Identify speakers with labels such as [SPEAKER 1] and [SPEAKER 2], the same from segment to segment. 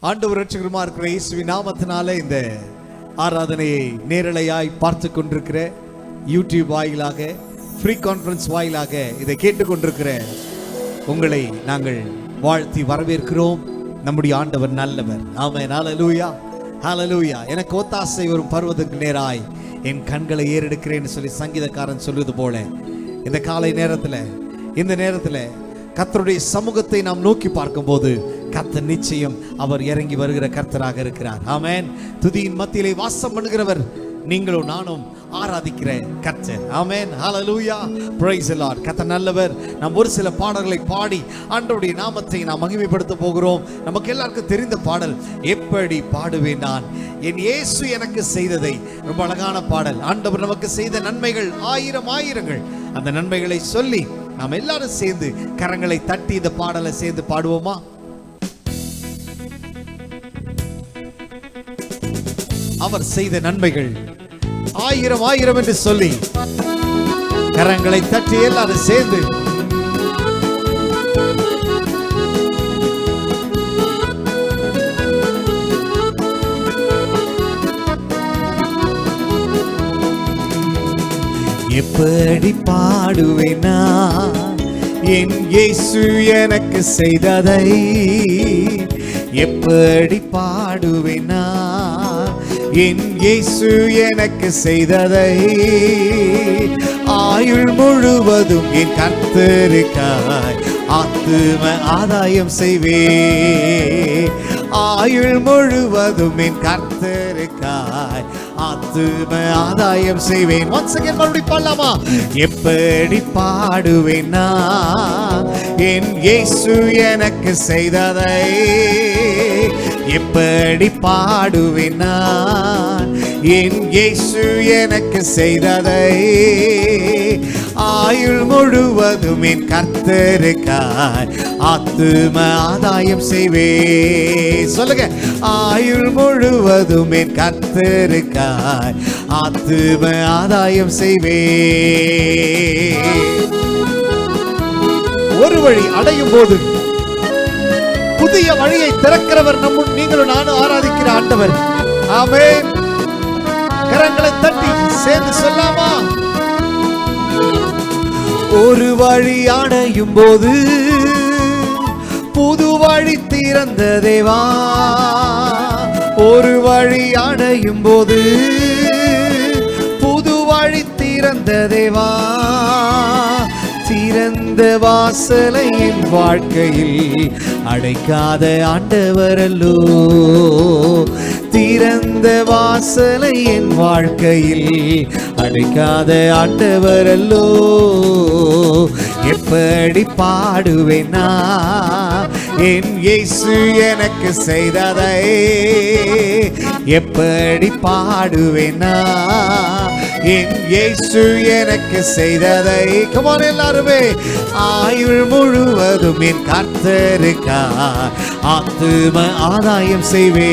[SPEAKER 1] ஆண்டவர் இரட்சகருமா இருக்கிற இயேசுவின் நாமத்தினாலே இந்த ஆராதனையை நேரலையாய் பார்த்து கொண்டிருக்கிற யூடியூப் வாயிலாக, ஃப்ரீ கான்ஃபரன்ஸ் வாயிலாக இதை கேட்டுக்கொண்டிருக்கிற உங்களை நாங்கள் வாழ்த்தி வரவேற்கிறோம். நம்முடைய ஆண்டவர் நல்லவர். ஆமென். ஹல்லேலூயா, ஹல்லேலூயா. எனக்கு ஒத்தாசை வரும் பருவத்துக்கு நேராய் என் கண்களை ஏறெடுக்கிறேன்னு சொல்லி சங்கீதக்காரன் சொல்வது போல இந்த காலை நேரத்தில், இந்த நேரத்தில் கர்த்தருடைய சமூகத்தை நாம் நோக்கி பார்க்கும்போது கர்த்தர் நிச்சயம் அவர் இறங்கி வருகிற கர்த்தராக இருக்கிறார். ஆமென். துதியின் மத்தியிலே வாசம் பண்ணுகிறவர் நீங்களும் நானும் ஆராதிக்கிற கர்த்தர். ஆமென். ஹல்லேலூயா, பிரைஸ் தி லார்ட். கர்த்தர் நல்லவர். நாம் ஒரு சில பாடல்களை பாடி ஆண்டவருடைய நாமத்தை நாம் மகிமைப்படுத்த போகிறோம். நமக்கு எல்லாருக்கும் தெரிந்த பாடல், எப்படி பாடுவேன் நான் என் இயேசு எனக்கு செய்ததை. ரொம்ப அழகான பாடல். ஆண்டவர் நமக்கு செய்த நன்மைகள் ஆயிரம் ஆயிரங்கள். அந்த நன்மைகளை சொல்லி நாம் எல்லாரும் சேர்ந்து கரங்களை தட்டி இந்த பாடலை சேர்ந்து பாடுவோமா? அவர் செய்த நன்மைகள் ஆயிரம் ஆயிரம் என்று சொல்லி கரங்களை தட்டி எல்லாரும் சேர்ந்து எப்படி பாடுவேனா என் இயேசு எனக்கு செய்ததை. எப்படி பாடுவேனா என் இயேசு எனக்கு செய்ததை. ஆயுள் முழுவதும் என் கர்த்தருக்காய் ஆத்தும ஆதாயம் செய்வே. ஆயுள் முழுவதும் என் கர்த்தருக்காய் ஆத்தும ஆதாயம் செய்வேன். once again மறுபடியும் பாடலாமா? எப்படி பாடுவேனா என் இயேசு எனக்கு செய்ததை. எப்படி பாடுவேனா என் இயேசு எனக்கு செய்ததை. ஆயுள் முழுவதும் என் கர்த்தருக்காய் ஆத்தும ஆதாயம் செய்வே. சொல்லுங்க, ஆயுள் முழுவதும் என் கர்த்தருக்காய் ஆத்தும ஆதாயம் செய்வே. ஒரு வழி அடையும் போது புதிய வழியை திறக்கிறவர் நீங்களும் நானும் ஆராதிக்கிற ஆண்டவர். ஆமென். கரங்களை தட்டி சேர்ந்து சொல்லாமா? ஒரு வழி அடையும் போது புது வழி திறந்த தேவா. ஒரு வழி அடையும் போது புது வழி திறந்த தேவா. திறந்த வாசலை என் வாழ்க்கையில் அடைக்காத ஆண்டவரல்லோ. திறந்த வாசலை என் வாழ்க்கையில் அடைக்காத ஆண்டவரல்லோ. எப்படி பாடுவேனா என் இயேசு எனக்கு செய்ததை. எப்படி பாடுவேனா என் இயேசு எனக்கு செய்ததை. come on எல்லாருமே. ஆயுள் முழுவதும் என் கர்த்தருக்காய் ஆத்தும ஆதாயம் செய்வே.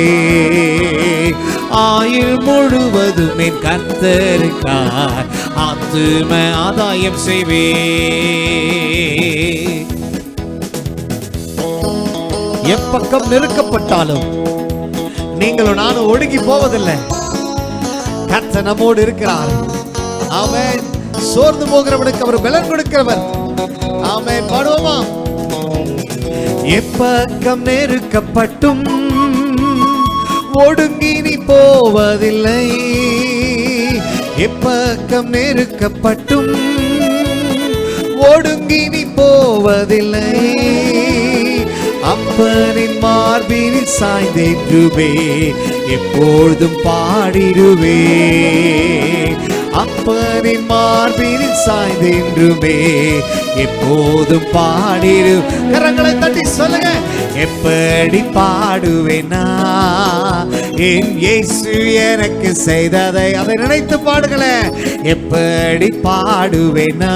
[SPEAKER 1] ஆயுள் முழுவதும் என் கர்த்தருக்காய் ஆத்தும ஆதாயம் செய்வே. எப்பக்கம் நெருக்கப்பட்டாலும் நீங்களும் நானும் ஒடுங்கி போவதில்லை. கர்த்தர் நம்மோடு இருக்கிறார். ஆமென். சோர்ந்து போகிறவனுக்கு அவர் பலன் கொடுக்கிறவர். ஆமென். பாடுவோமா? எப்பக்கம் நெருக்கப்பட்டும் ஒடுங்கி நீ போவதில்லை. எப்பக்கம் நெருக்கப்பட்டும் ஒடுங்கி நீ போவதில்லை. அப்பனின் மார்பினில் சாய்ந்தேற்றுவே எப்பொழுதும் பாடிடுவே. அப்பனின் மார்பினில் சாய்ந்தேன்றுமே எப்போதும் பாடிடு. கரங்களை தட்டி சொல்லுங்க, எப்படி பாடுவேனா என் இயேசு எனக்கு செய்ததை. அதை நினைத்து பாடுங்களேன். எப்படி பாடுவேனா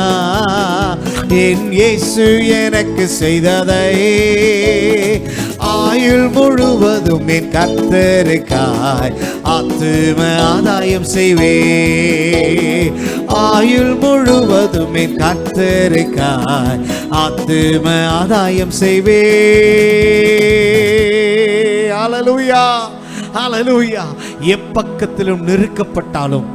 [SPEAKER 1] என் இயேசு எனக்கு செய்ததை. ஆயுள் முழுவதும் என் கர்த்தருக்காய் ஆத்தும ஆதாயம் செய்வே. ஆயுள் முழுவதும் என் கர்த்தருக்காய் ஆத்தும ஆதாயம் செய்வே. ஹalleluya ஹalleluya. எப்பக்கத்திலும் நெருக்கப்பட்டாலும்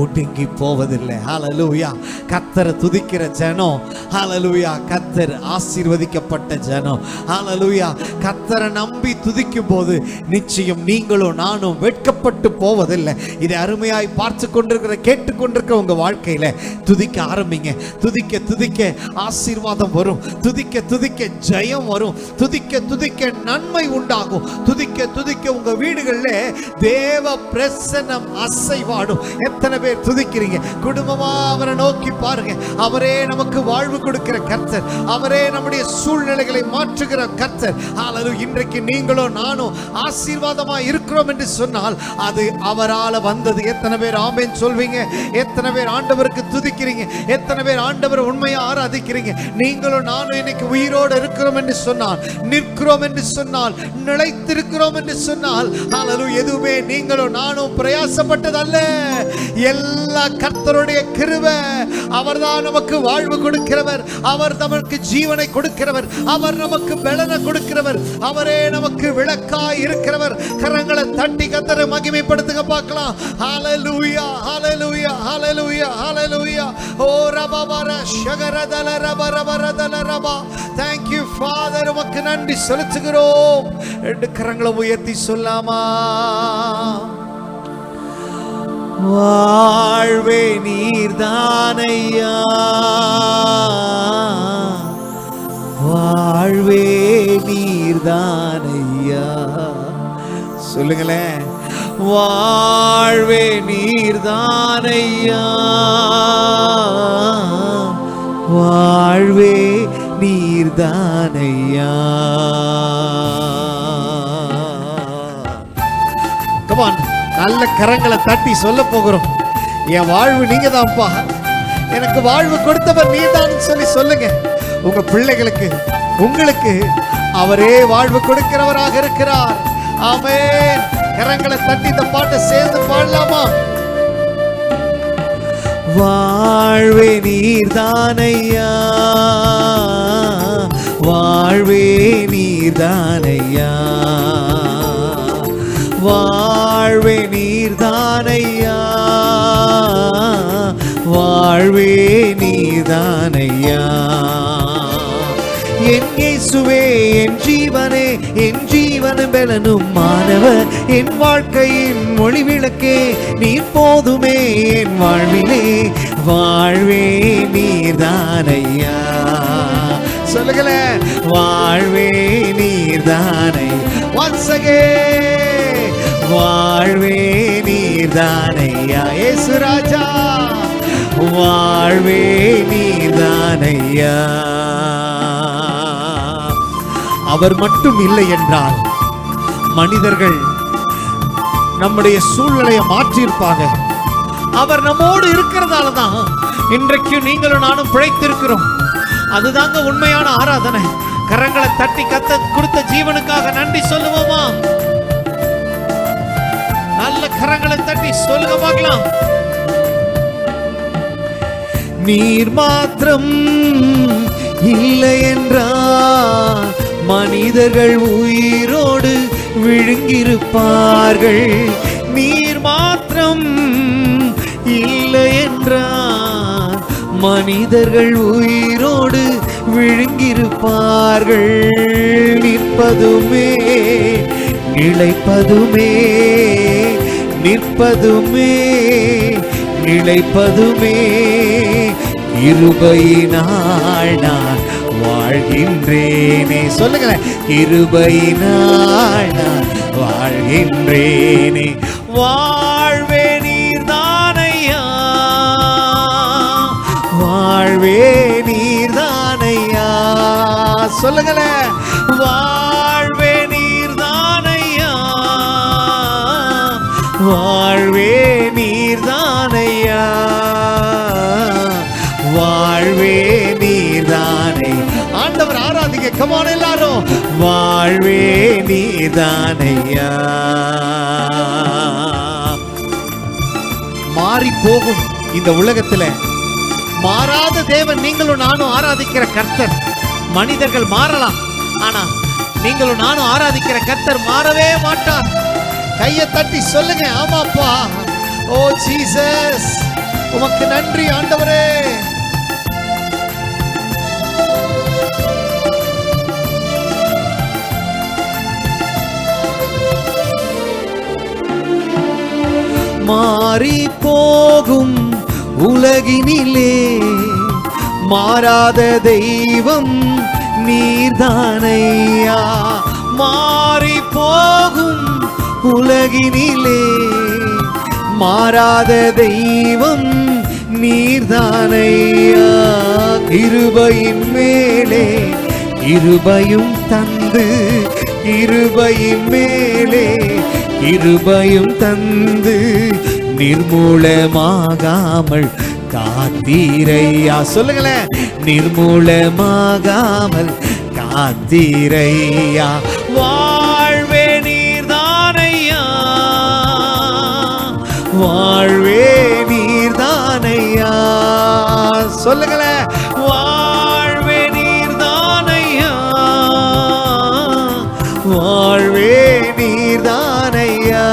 [SPEAKER 1] ஒடுங்கி போவதில்லை. ஹalleluya. கர்த்தரை துதிக்கிற ஜனம், ஹalleluya, கர்த்தர் ஆசீர்வதிக்கப்பட்ட ஜனம். ஹalleluya. கர்த்தரை நம்பி துதிக்கும் போது நிச்சயம் நீங்களும் நானும் வெட்கப்பட்டு போவதில்லை. இதை அருமையாய் பார்த்து கொண்டிருக்கிற கேட்டுக்கொண்டிருக்கிற உங்க வாழ்க்கையில துதிக்க ஆரம்பிங்க. துதிக்க துதிக்க ஆசீர்வாதம் வரும். துதிக்க துதிக்க ஜெயம் வரும். துதிக்க துதிக்க நன்மை உண்டாகும். துதிக்க துதிக்க உங்க வீடுகளில் தேவ பிரசன்னம் அசைவாடும். எத்தனை பேர் துதிக்கிறீங்க? குடும்பமா அவரை நோக்கி பாருங்க. அவரே நமக்கு வாழ்வு கொடுக்கிற கர்த்தர். அவரே நம்முடைய சூழ்நிலைகளை மாற்றுகிற கர்த்தர். ஹalleluya. இன்றைக்கு நீங்களும் நானும் ஆசீர்வாதமா இருக்கிறோம் என்று சொன்னால் அது அவரால் வந்தது. எத்தனை பேர் ஆமென் சொல்வீங்க? எத்தனை பேர் ஆண்டவருக்கு துதிக்கிறீங்க? எத்தனை பேர் ஆண்டவரை உண்மையா ஆராதிக்கிறீங்க? நீங்களும் நானும் இன்னைக்கு உயிரோடு இருக்கிறோம் என்று சொன்னால், நிற்கிறோம் என்று சொன்னால், நிலைத்திருக்கிறோம் என்று சொன்னால், ஹalleluya, எதுவுமே நீங்களும் நானும் பிரயாசப்பட்டதல்ல. எல்லா கர்த்தருடைய கிருபை. அவர்தான் நமக்கு வாழ்வு கொடுக்கிறவர். அவர் நமக்கு ஜீவனை கொடுக்கிறவர். அவர் நமக்கு பலனை கொடுக்கிறவர். அவரே நமக்கு விளக்காய் இருக்கிறவர். கரங்களை தட்டி கர்த்தரை மகிமைப்படுத்துங்க பார்க்கலாம். ஹalleluya ஹalleluya ஹalleluya ஹalleluya. ஓ ரபபர ஷகரதல ரபரபரதல ரபா. Thank you Father. உமக்கு நன்றி செலுத்துகிறோம். ரெண்டு கரங்களை உயர்த்தி சொல்லாமா? வாழ்வே நீர்தானையா, வாழ்வே நீர்தானையா. சொல்லுங்களேன். வாழ்வே நீர்தானையா, வாழ்வே நீர்தானையா. Come on. நல்ல கரங்களை தட்டி சொல்ல போகிறோம். என் வாழ்வு நீங்க தான்ப்பா, எனக்கு வாழ்வு கொடுத்தவர் நீதான் சொல்லி சொல்லுங்க. உங்க பிள்ளைகளுக்கு, உங்களுக்கு அவரே வாழ்வு கொடுக்கிறவராக இருக்கிறார். ஆமென். கரங்களை தட்டி இந்த பாட்டை சேர்ந்து பாடலாமா? வாழ்வே நீர்தானையா, வாழ்வே நீர்தானையா, வாழ்வே நீர்தானையா, வாழ்வே நீர்தானையா. என் இயேசுவே என் ஜீவனே, என் ஜீவனும் பலனும் மானவர், என் வாழ்க்கையின் மொழி விளக்கே, நீர் போதுமே என் வாழ்விலே, வாழ்வே நீர்தானையா. சொல்லுங்களே. வாழ்வே நீர்தானை. once again. வாழ்வே நீர்தானையா இயேசு ராஜா, வாழ்வே நீர்தானையா. அவர் மட்டும் இல்லை என்றால் மனிதர்கள் நம்முடைய சூழ்நிலையை மாற்றியிருப்பாங்க. அவர் நம்மோடு இருக்கிறதால தான் இன்றைக்கு நீங்களும் நானும் பிழைத்திருக்கிறோம். அதுதாங்க உண்மையான ஆராதனை. கரங்களை தட்டி கர்த்தர் கொடுத்த ஜீவனுக்காக நன்றி சொல்லுவோமா? நல்ல கரங்களை தட்டி சொல்லுங்க பார்க்கலாம். நீர் மாத்திரம் இல்லை என்றால் மனிதர்கள் உயிரோடு விழுங்கியிருப்பார்கள். நீர் மாத்திரம் இல்லை என்றால் மனிதர்கள் உயிரோடு விழுங்கியிருப்பார்கள். நிற்பதுமே நிலைப்பதுமே, நிற்பதுமே நிலைப்பதுமே கிருபையினால் நான் வாழ்கின்றேனே. சொல்லுங்களேன். கிருபையினால் நான் வாழ்கின்றேனே. வாழ்வே நீர்தானையா, வாழ்வே நீர்தானையா. சொல்லுங்களேன். வாழ்வே நீர்தானையா, வாழ்வே நீர்தானையா, வாழ்வே நீர்தானை. ஆண்டவர் ஆராதிங்க. கமான் எல்லாரும். வாழ்வே நீர்தானையா. மாறி போகும் இந்த உலகத்துல மாறாத தேவன் நீங்களும் நானும் ஆராதிக்கிற கர்த்தர். மனிதர்கள் மாறலாம், ஆனா நீங்களும் நானும் ஆராதிக்கிற கர்த்தர் மாறவே மாட்டார். கையை தட்டி சொல்லுங்க, ஆமாப்பா. ஓ ஜீசஸ், உமக்கு நன்றி ஆண்டவரே. மாறி போகும் உலகினிலே மாறாத தெய்வம் நீர்தானையா. மாறி போகும் உலகினிலே மாறாத தெய்வம் நீர்தானையா. கிருபையின் மேலே கிருபையும் தந்து, கிருபையின் மேலே கிருபையும் தந்து நிர்மூலமாகாமல் காத்தீரையா. சொல்லுங்களேன், நிர்மூலமாகாமல் காத்தீரையா. வாழ்வே நீர்தானையா, வாழ்வே நீர்தானையா. சொல்லுங்களேன், வாழ்வே நீர்தானையா, வாழ்வே நீர்தானையா,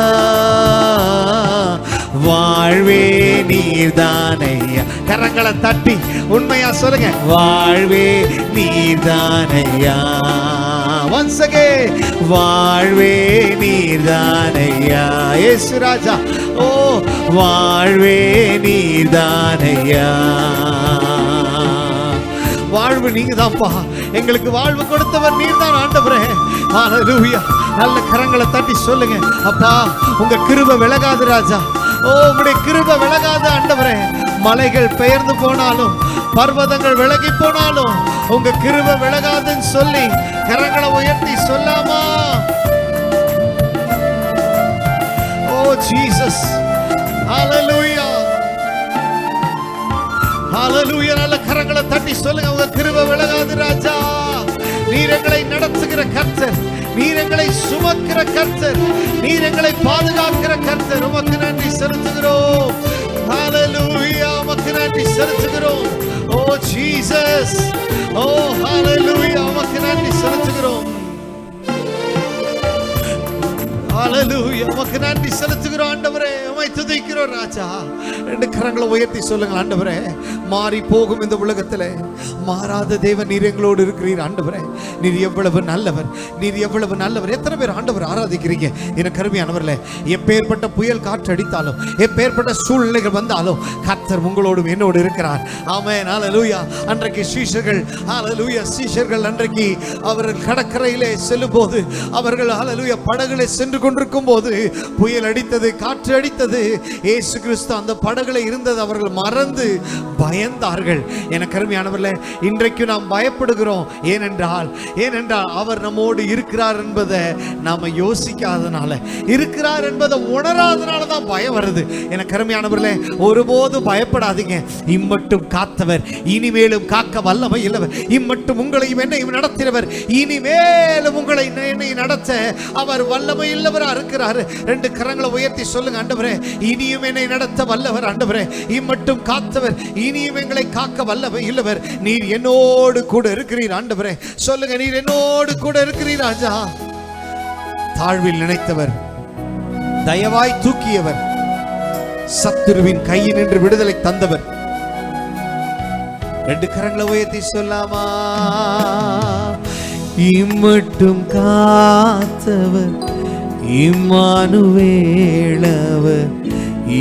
[SPEAKER 1] வாழ்வே நீர்தானையா. கரங்களை தட்டி உண்மையா சொல்லுங்க, வாழ்வே நீர்தானையா. once again, வாழ்வே நீர்தானையா. இயேசு ராஜா, ஓ வாழ்வே நீர்தானையா. வாழ்வு நீங்க தான்ப்பா, எங்களுக்கு வாழ்வு கொடுத்தவர் நீர்தான் ஆண்டவரே. ஹல்லேலூயா. நல்ல கரங்களை தட்டி சொல்லுங்க, அப்பா உங்க கிருபை விலகாது ராஜா. ஓ உங்களுடைய கிருபை விலகாது ஆண்டவரே. மலைகள் பெயர்ந்து போனாலும், பர்வதங்கள் விலகி போனாலும் உங்க கிருபை விலகாதுன்னு சொல்லி கரங்களை உயர்த்தி சொல்லாமா? ஓ ஜீசஸ், ஹல்லேலூயா, ஹல்லேலூயா. நல்ல கரங்களை தட்டி சொல்லுங்க, உங்க கிருபை விலகாது ராஜா. நீர் எங்களை நடத்துகிற கர்த்தர், நீர் எங்களை சுமக்கிற கர்த்தர், நீர் எங்களை பாதுகாக்கிற கர்த்தர். உமக்கு நன்றி செலுத்துகிறோம். ஹல்லேலூயா, உமக்கு நன்றி செலுத்துகிறோம். ஓ ஜீசஸ், ஓ ஹல்லேலூயா, உமக்கு நன்றி செலுத்துகிறோம். ஹல்லேலூயா, உமக்கு நன்றி செலுத்துகிறோம் ஆண்டவரே. உம்மை துதிக்கிறோம் ராஜா. ரெண்டு கரங்களை உயர்த்தி சொல்லுங்கள், ஆண்டவரே மாறி போகும் இந்த உலகத்திலே மாறாத தேவன் நீர் எங்களோடு இருக்கிறீர் ஆண்டவரே. நீர் எவ்வளவு நல்லவர், நீர் எவ்வளவு நல்லவர். எத்தனை பேர் ஆண்டவர் ஆராதிக்கிறீங்க? எனக்கு அருமையானவர்களே, எப்பேற்பட்ட புயல் காற்று அடித்தாலும், எப்பேற்பட்ட சூழ்நிலைகள் வந்தாலும் கர்த்தர் உங்களோடும் என்னோடு இருக்கிறார். ஆமென், ஹல்லேலூயா. அன்றைக்கு சீஷர்கள், ஹல்லேலூயா, சீஷர்கள் அன்றைக்கு அவர்கள் கடற்கரையிலே செல்லும் போது, அவர்கள் ஹல்லேலூயா படகுல சென்று கொண்டிருக்கும் போது புயல் அடித்தது, காற்று அடித்தது. இயேசு கிறிஸ்து அந்த படகுல இருந்தது அவர்கள் மறந்து பயந்தார்கள். எனக்கு அருமையானவர்களே, இன்றைக்கு நாம் பயப்படுகிறோம். ஏனென்றால் அவர் நம்மோடு இருக்கிறார் என்பதை நாம யோசிக்காதனால, இருக்கிறார் என்பதை உணராதனால தான் பயம் வருது. எனக்கு அருமையானவர்களே, ஒருபோது பயப்படாதீங்க. இம்மட்டும் காத்தவர் இனிமேலும் காக்க வல்லமை இல்லவர். இம்மட்டும் உங்களையும் என்னையும் நடத்தினவர் இனிமேலும் உங்களை என்னை நடத்த அவர் வல்லமை இல்லவரா இருக்கிறார். ரெண்டு கரங்களை உயர்த்தி சொல்லுங்க, ஆண்டவரே இனியும் என்னை நடத்த வல்லவர். ஆண்டவரே இம்மட்டும் காத்தவர் இனியும் எங்களை காக்க வல்லமை இல்லவர். நீர் என்னோடு கூட இருக்கிறீர் ஆண்டவரே. சொல்லுங்க, நீர் என்னோடு கூட இருக்கிறீர் ராஜா. தாழ்வில் நினைத்தவர், தயவாய் தூக்கியவர், சத்துருவின் கையில் நின்று விடுதலை தந்தவர். ரெண்டு கரங்களை உயர்த்தி சொல்லாமா? இம்மட்டும் காத்தவர் இம்மானுவேலவர்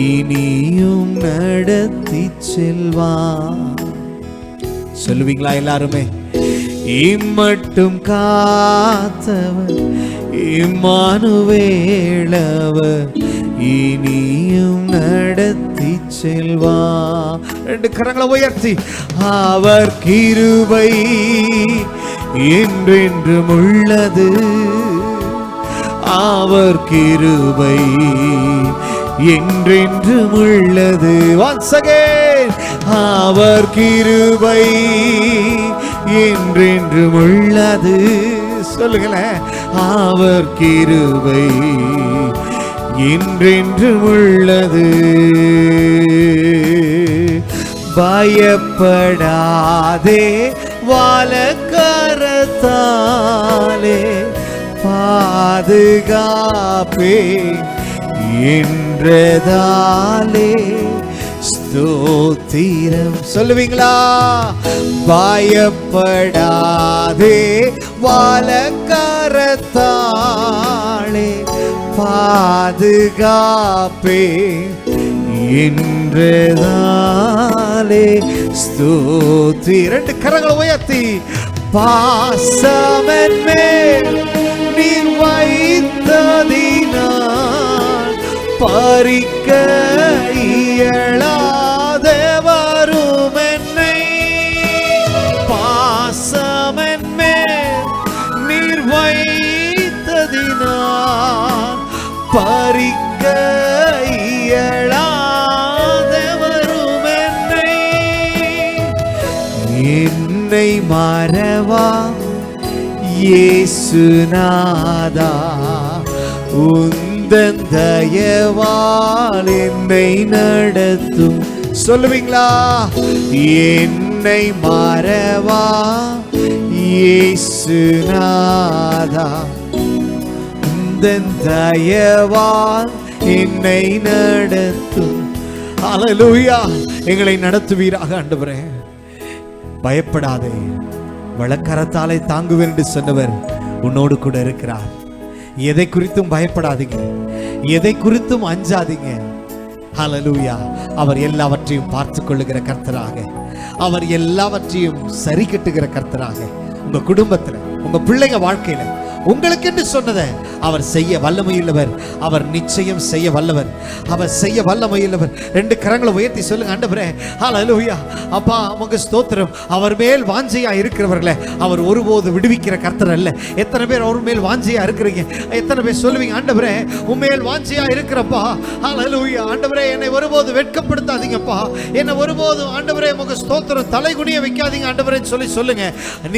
[SPEAKER 1] இனியும் நடத்தி செல்வார். சொல்லுவீங்களா எல்லாருமே? இம்மட்டும் காத்தவர் இம்மானுவேலவர் இனியும் நடத்தி செல்வார். ரெண்டு கரங்களை உயர்த்தி, அவர் கிருபை என்றென்றும் உள்ளது, அவர் கிருபை என்றென்றும் உள்ளது. once again, அவர் கிருபை என்றென்றும் உள்ளது. சொல்லுங்களேன், அவர் கிருபை என்றென்றும் உள்ளது. பயப்படாதே, வாலக்கரத்தாலே பாதுகாப்பே என்றதாலே ஸ்தோத்திரம். சொல்லுவீங்களா? பயப்படாதே வாலக்கரத்தாளே பாதுகாப்பே என்றதாலே ஸ்தோத்தி. ரெண்டு கரங்களை உயர்த்தி பாசமன் மேல் நீர் வைத்ததினால் பறிக்க இயலாதே வரும் என்னை. பாசமன் மேல் நீர் வைத்ததினால் பறிக்க இயலாதே வரும் என்னை. என்னை மறவா இயேசுநாதா உந்தன் தயவால் என்னை நடத்தும். சொல்லுவீங்களா? என்னை மறவா இயேசுநாதா உந்தன் தயவால் என்னை நடத்தும். ஹல்லேலூயா. எங்களை நடத்துவீராக ஆண்டவரே. பயப்படாதே, வலக்கரத்தாலே தாங்குவேன் என்று சொன்னவர் உன்னோடு கூட இருக்கிறார். எதை குறித்தும் பயப்படாதீங்க, எதை குறித்தும் அஞ்சாதீங்க. ஹல்லேலூயா. அவர் எல்லாவற்றையும் பார்த்து கொள்ளுகிற கர்த்தராக, அவர் எல்லாவற்றையும் சரி கட்டுகிற கர்த்தராக உங்க குடும்பத்துல, உங்க பிள்ளைங்க வாழ்க்கையில உங்களுக்கு என்று சொன்னதை அவர் செய்ய வல்லமையுள்ளவர். அவர் நிச்சயம் செய்ய வல்லவர். அவர் செய்ய வல்லமையுள்ளவர். ரெண்டு கரங்களை உயர்த்தி சொல்லுங்க, ஆண்டவரே ஹல்லேலூயா. அப்பா உமக்கு ஸ்தோத்திரம். அவர் மேல் வாஞ்சையா இருக்கிறவர்களே அவர் ஒருபோது விடுவிக்கிற கர்த்தர் அல்ல. எத்தனை பேர் அவர் மேல் வாஞ்சையா இருக்கிறீங்க? எத்தனை பேர் சொல்லுவீங்க, ஆண்டவரே உம்மேல் வாஞ்சையா இருக்கிறப்பா, ஹல்லேலூயா. ஆண்டவரே என்னை ஒருபோது வெட்கப்படுத்தாதீங்கப்பா, என்னை ஒருபோது ஆண்டவரே உமக்கு ஸ்தோத்திரம் தலைகுனிய வைக்காதீங்க ஆண்டவரே சொல்லி சொல்லுங்க.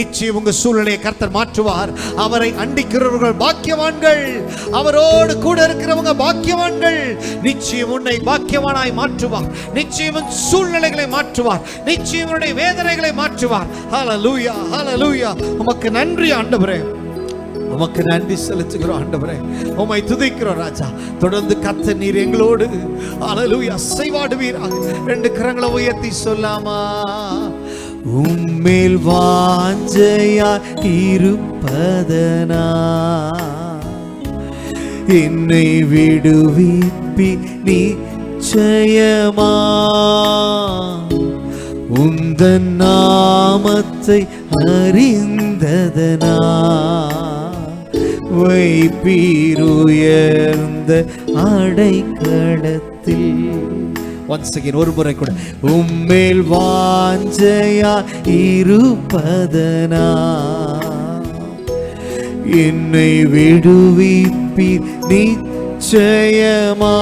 [SPEAKER 1] நிச்சயம் உங்க சூழ்நிலையை கர்த்தர் மாற்றுவார். அவரை அண்டிக்கிறவர்கள் பாக்கியவான்கள், அவரோடு கூட இருக்கிறவங்க பாக்கியவான்கள். நிச்சயம் உன்னை பாக்கியவானாய் மாற்றுவார். நிச்சயம் சூழ்நிலைகளை மாற்றுவார். நிச்சயம் உன்னுடைய வேதனைகளை மாற்றுவார். ஹல்லேலூயா, ஹல்லேலூயா. உமக்கு நன்றி ஆண்டவரே, உமக்கு நன்றி செலுத்துகிறோம் ஆண்டவரே. உம்மை துதிக்கிறோம் ராஜா. தொடர்ந்து கர்த்தர் நீர் எங்களோடு ஹல்லேலூயா செய்வாடுவீராக. ரெண்டு கரங்களை உயர்த்தி சொல்லாமா? உம்மேல் வாஞ்சையா இருப்பதனா என்னை விடுவிப்பி நிச்சயமா. உந்தன் நாமத்தை அறிந்ததனா வைப்பீருயர்ந்த அடைக்கலத்தில். once again ஒரு முறை கூட. உம்மேல் வாஞ்சையா இருப்பதனா என்னை விடுவிப்பீர் நிச்சயமா.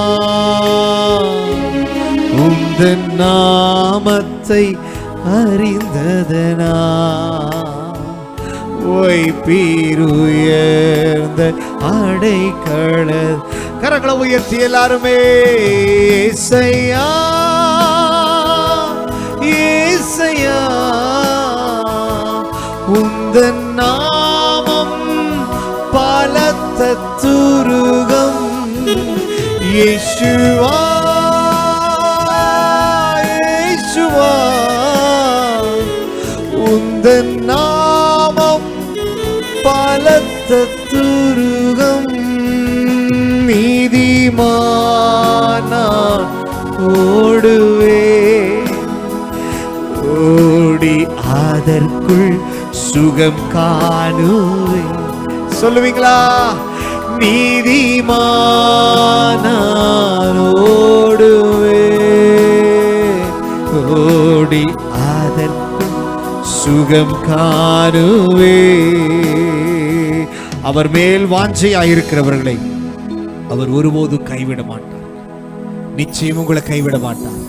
[SPEAKER 1] உந்தன் நாமத்தை அறிந்ததனா வைப்பீருயர்ந்த அடைக்கல. கரங்களை உயர்த்தி எல்லாருமே ஏசையா ஏசையா உந்தன் நாமம் பலத்த துருகம். இயேசுவா இயேசுவா உந்தன் நாமம் பலத்த துருகம். நீதிமானா ஓடுவே ஓடி அதற்குள் சுகம் காணுவே. சொல்லுவீங்களா? நீதிமானா ஓடுவே ஓடி அதற்குள் சுகம் காணுவே. அவர் மேல் வாஞ்சையாயிருக்கிறவர்களை அவர் ஒருபோதும் கைவிட மாட்டார். நிச்சயம் உங்களை கைவிட மாட்டார்.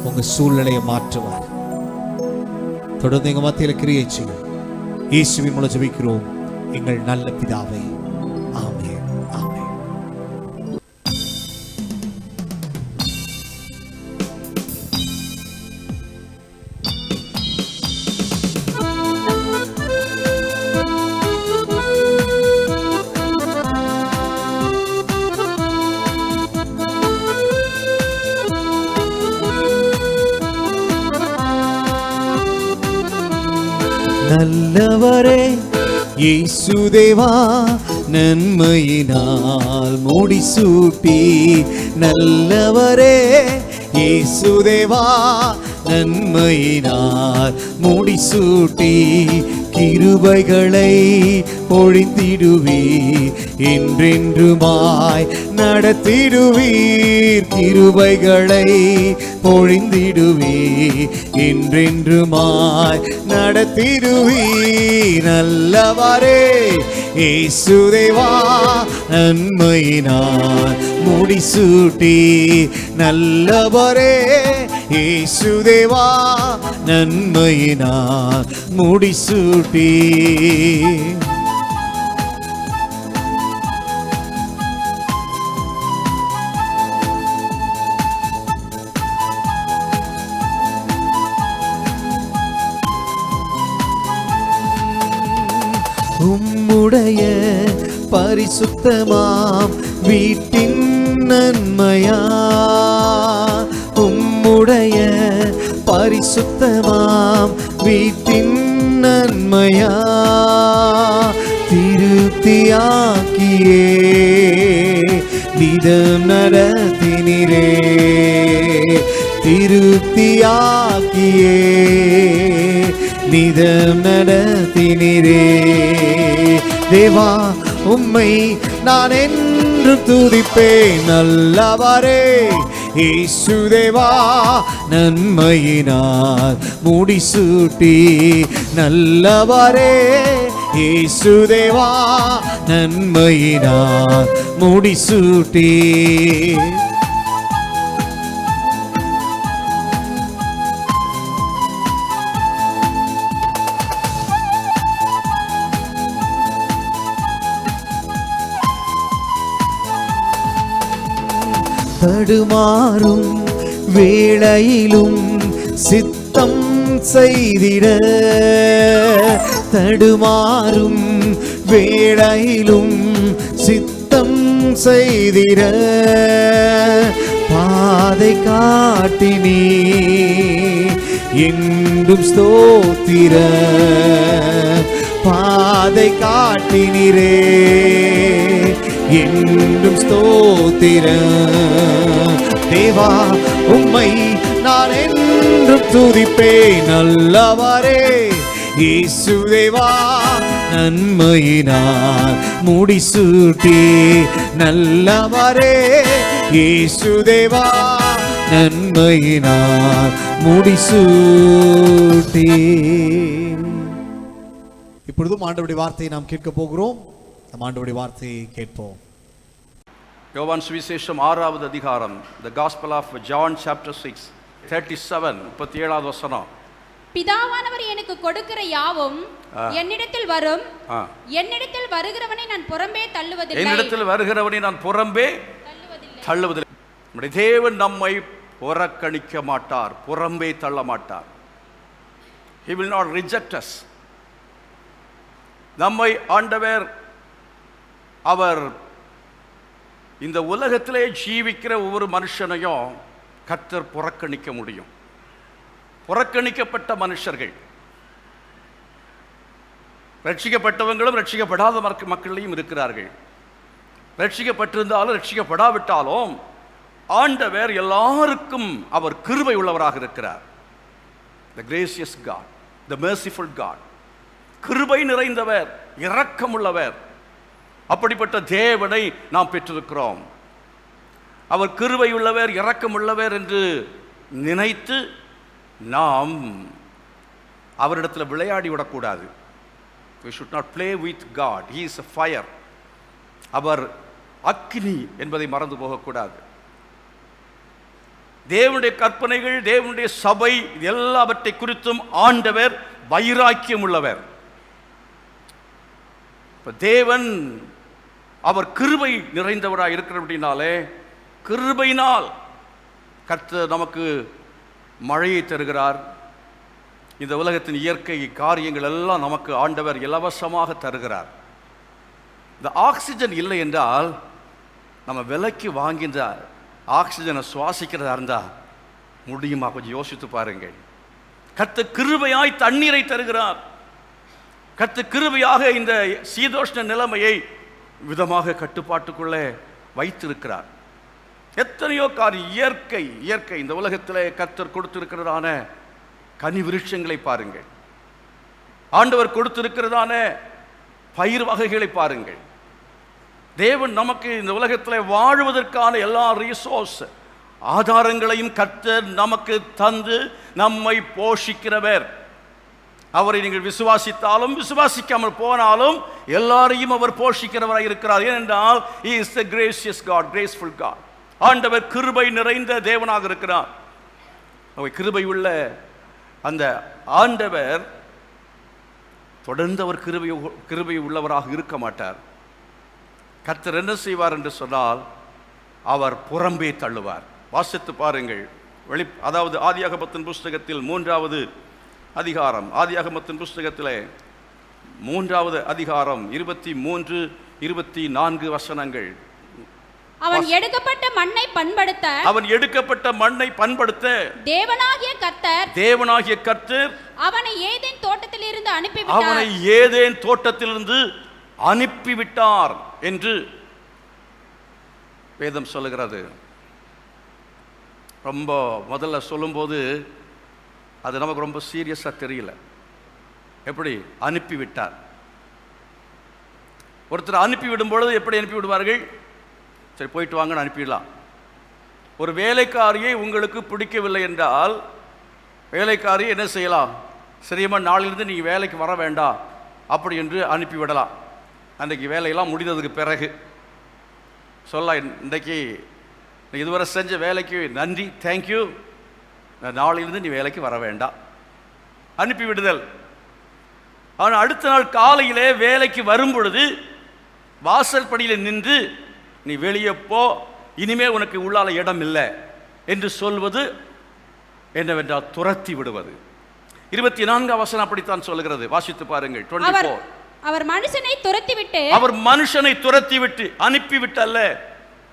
[SPEAKER 1] உங்க சூழ்நிலையை மாற்றுவார். தொடர்ந்து எங்க மத்தியில் கிரியை செய்யும். இயேசுவின் மூலம் ஜெபிக்கிறோம் எங்கள் நல்ல பிதாவே, ஆமென், ஆமென். நல்லவரே இயேசுதேவா, நன்மையினால் முடிசூட்டி. நல்லவரே இயேசுதேவா, நன்மையினால் முடிசூட்டி. கிருபைகளை பொழிந்திடுவீர், என்றென்றுமாய் நடத்திடுவீர். கிருபைகளை பொழிந்திடுவீர், என்றென்றுமாய் நடத்திடுவீர். நல்லவரே இயேசுதேவா, நன்மையினால் முடிசூட்டி. நல்லவரே இயேசுதேவா, நன்மையினால் முடிசூட்டி. உம்முடைய பரிசுத்தமாம் வீட்டின் நன்மையா, உம்முடைய பரிசுத்தமாம் வீட்டின் நன்மையா, திருப்தியாக்கியே நிதம் நடத்தினிரே. திருப்தியாக்கியே நிதம் நடத்தினிரே. தேவா, உம்மை நான் என்று துதிப்பேன். நல்லவரே இயேசுதேவா, நன்மையினால் முடிசூட்டி. நல்லவரே இயேசுதேவா, நன்மையினால் முடிசூட்டி. தடுமாறும் வேளையிலும் சித்தம் செய்திட, தடுமாறும் வேளையிலும் சித்தம் செய்திட, பாதை காட்டினீ என்றும் ஸ்தோத்திர. பாதை காட்டினீரே என்றும் ஸ்தோத்திர. தேவா, உம்மை நான் என்றும் துதிப்பேன். நல்லவரே இயேசுதேவா, நன்மையினால் முடிசூட்டி. நல்லவரே இயேசுதேவா, நன்மையினால் முடிசூட்டி. இப்பொழுதும் ஆண்டவருடைய வார்த்தையை நாம் கேட்க போகிறோம். நம் ஆண்டவருடைய வார்த்தையை கேட்போம்.
[SPEAKER 2] யோவான் சுவிசேஷம் 6வது அதிகாரம், The Gospel of John chapter 6 37 37வது வசனம்.
[SPEAKER 3] பிதாவானவர் எனக்கு கொடுக்கிற யாவும் என்னிடத்தில் வரும், என்னிடத்தில் வருகிறவனை நான் புறம்பே தள்ளுவதில்லை.
[SPEAKER 2] என்னிடத்தில் வருகிறவனை நான் புறம்பே தள்ளுவதில்லை. நம்முடைய தேவன் நம்மை புறக்கணிக்க மாட்டார், புறம்பே தள்ள மாட்டார். He will not reject us. நம்மை ஆண்டவர் அவர் இந்த உலகத்திலே ஜீவிக்கிற ஒவ்வொரு மனுஷனையும் கர்த்தர் புறக்கணிக்க முடியும். புறக்கணிக்கப்பட்ட மனுஷர்கள், ரட்சிக்கப்பட்டவங்களும் ரட்சிக்கப்படாத மக்களையும் இருக்கிறார்கள். ரட்சிக்கப்பட்டிருந்தாலும் ரட்சிக்கப்படாவிட்டாலும் ஆண்டவர் எல்லாருக்கும் அவர் கிருபை உள்ளவராக இருக்கிறார். The gracious God, the merciful God, கிருபை நிறைந்தவர், இரக்கமுள்ளவர். அப்படிப்பட்ட தேவனை நாம் பெற்றிருக்கிறோம். அவர் கிருபை உள்ளவர், இரக்கம் உள்ளவர் என்று நினைத்து நாம் அவரிடத்தில் விளையாடி விடக்கூடாது. We should not play with God. He is a fire. அவர் அக்கினி என்பதை மறந்து போகக்கூடாது. தேவனுடைய கற்பனைகள், தேவனுடைய சபை, எல்லாவற்றை குறித்தும் ஆண்டவர் வைராக்கியம் உள்ளவர். தேவன் அவர் கிருபை நிறைந்தவராக இருக்கிறபடினாலே, கிருபையினால் கர்த்தர் நமக்கு மழையை தருகிறார். இந்த உலகத்தின் இயற்கை காரியங்கள் எல்லாம் நமக்கு ஆண்டவர் இலவசமாக தருகிறார். இந்த ஆக்சிஜன் இல்லை என்றால், நம்ம விலைக்கு வாங்கின்ற ஆக்சிஜனை சுவாசிக்கிறதா இருந்தால் முடியுமா? கொஞ்சம் யோசித்து பாருங்கள். கர்த்தர் கிருபையாய் தண்ணீரை தருகிறார். கர்த்தர் கிருபையாக இந்த சீதோஷ்ண நிலைமையை விதமாக கட்டுப்பாட்டுக்குள்ளே வைத்திருக்கிறார். எத்தனையோ இயற்கை இந்த உலகத்திலே கர்த்தர் கொடுத்திருக்கிறதான கனி விருட்சங்களை பாருங்கள், ஆண்டவர் கொடுத்திருக்கிறதான பயிர் வகைகளை பாருங்கள். தேவன் நமக்கு இந்த உலகத்தில் வாழ்வதற்கான எல்லா ரிசோர்ஸ் ஆதாரங்களையும் கர்த்தர் நமக்கு தந்து நம்மை போஷிக்கிறவர். அவரை நீங்கள் விசுவாசித்தாலும் விசுவாசிக்காமல் போனாலும் எல்லாரையும் அவர் போஷிக்கிறவராக இருக்கிறார். ஏனென்றால் he is the gracious God, graceful God. ஆண்டவர் கிருபை நிறைந்த தேவனாக இருக்கிறார். அவர் கிருபை உள்ள அந்த ஆண்டவர் தொடர்ந்து அவர் கிருபை உள்ளவராக இருக்க மாட்டார். கர்த்தர் என்ன செய்வார் என்று சொன்னால் அவர் புறம்பே தள்ளுவார். வாசித்து பாருங்கள். அதாவது ஆதியாகமத்தின் புஸ்தகத்தில் 3வது அதிகாரம், ஆதியாகமத்தின் புஸ்தகத்திலே 3வது அதிகாரம் 23, 24 வசனங்கள்.
[SPEAKER 3] அவன் எடுக்கப்பட்ட மண்ணை பண்படுத்த தேவனாகிய கர்த்தர் அவனை ஏதேன் தோட்டத்திலிருந்து அனுப்பிவிட்டார் என்று வேதம் சொல்லுகிறது. ரொம்ப முதல்ல சொல்லும்போது அது நமக்கு ரொம்ப சீரியஸாக தெரியல. எப்படி அனுப்பிவிட்டார்? ஒருத்தர் அனுப்பிவிடும் பொழுது எப்படி அனுப்பிவிடுவார்கள்? சரி போயிட்டு வாங்கன்னு அனுப்பிடலாம். ஒரு வேலைக்காரியை உங்களுக்கு பிடிக்கவில்லை என்றால் வேலைக்காரியை என்ன செய்யலாம்? சரியா நாளிலிருந்து நீங்கள் வேலைக்கு வர வேண்டாம் அப்படி என்று அனுப்பிவிடலாம். அன்றைக்கு வேலையெல்லாம் முடிந்ததுக்கு பிறகு சொல்லலாம், இன்றைக்கு இதுவரை செஞ்ச வேலைக்கு நன்றி, தேங்க்யூ, நாளிலிருந்து நீ வேலைக்கு வர வேண்டாம், அனுப்பிவிடுதல். ஆனால் அடுத்த நாள் காலையிலே வேலைக்கு வரும் பொழுது வாசல் படியில் நின்று நீ வெளியே போ, இனிமே உனக்கு உள்ளால இடம் இல்லை என்று சொல்வது என்னவென்றால் துரத்தி விடுவது. 24 வசனம் அப்படித்தான் சொல்லுகிறது. வாசித்து பாருங்கள். 24. அவர் மனுஷனை துரத்திவிட்டு
[SPEAKER 2] அனுப்பிவிட்டு அல்ல,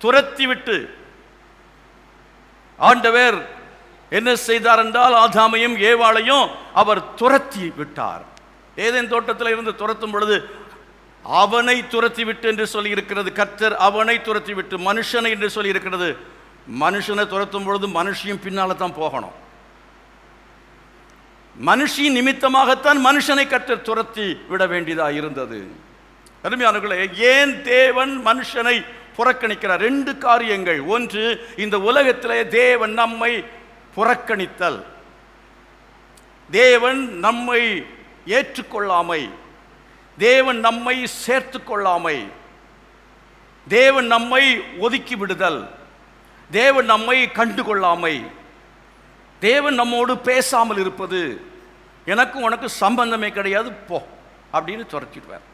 [SPEAKER 2] துரத்திவிட்டு. ஆண்டவர் என்ன செய்தார் என்றால் ஆதாமையும் ஏவாளையும் அவர் துரத்தி விட்டார். ஏதேன் தோட்டத்தில் இருந்து துரத்தும் பொழுது அவனை துரத்தி விட்டு என்று சொல்லி இருக்கிறது. கர்த்தர் அவனை துரத்தி விட்டு, மனுஷனை என்று சொல்லி இருக்கிறது. மனுஷனை துரத்தும் பொழுது மனுஷியும் பின்னால தான் போகணும். மனுஷியின் நிமித்தமாகத்தான் மனுஷனை கர்த்தர் துரத்தி விட வேண்டியதாக இருந்தது. அருமையானவர்களே, ஏன் தேவன் மனுஷனை புறக்கணிக்கிறார்? 2 காரியங்கள். ஒன்று, இந்த உலகத்திலே தேவன் நம்மை புறக்கணித்தல், தேவன் நம்மை ஏற்றுக்கொள்ளாமை, தேவன் நம்மை சேர்த்து கொள்ளாமை, தேவன் நம்மை ஒதுக்கி விடுதல், தேவன் நம்மை கண்டுகொள்ளாமை, தேவன் நம்மோடு பேசாமல் இருப்பது, எனக்கும் உனக்கு சம்பந்தமே கிடையாது போ அப்படின்னு துரத்திடுவார்.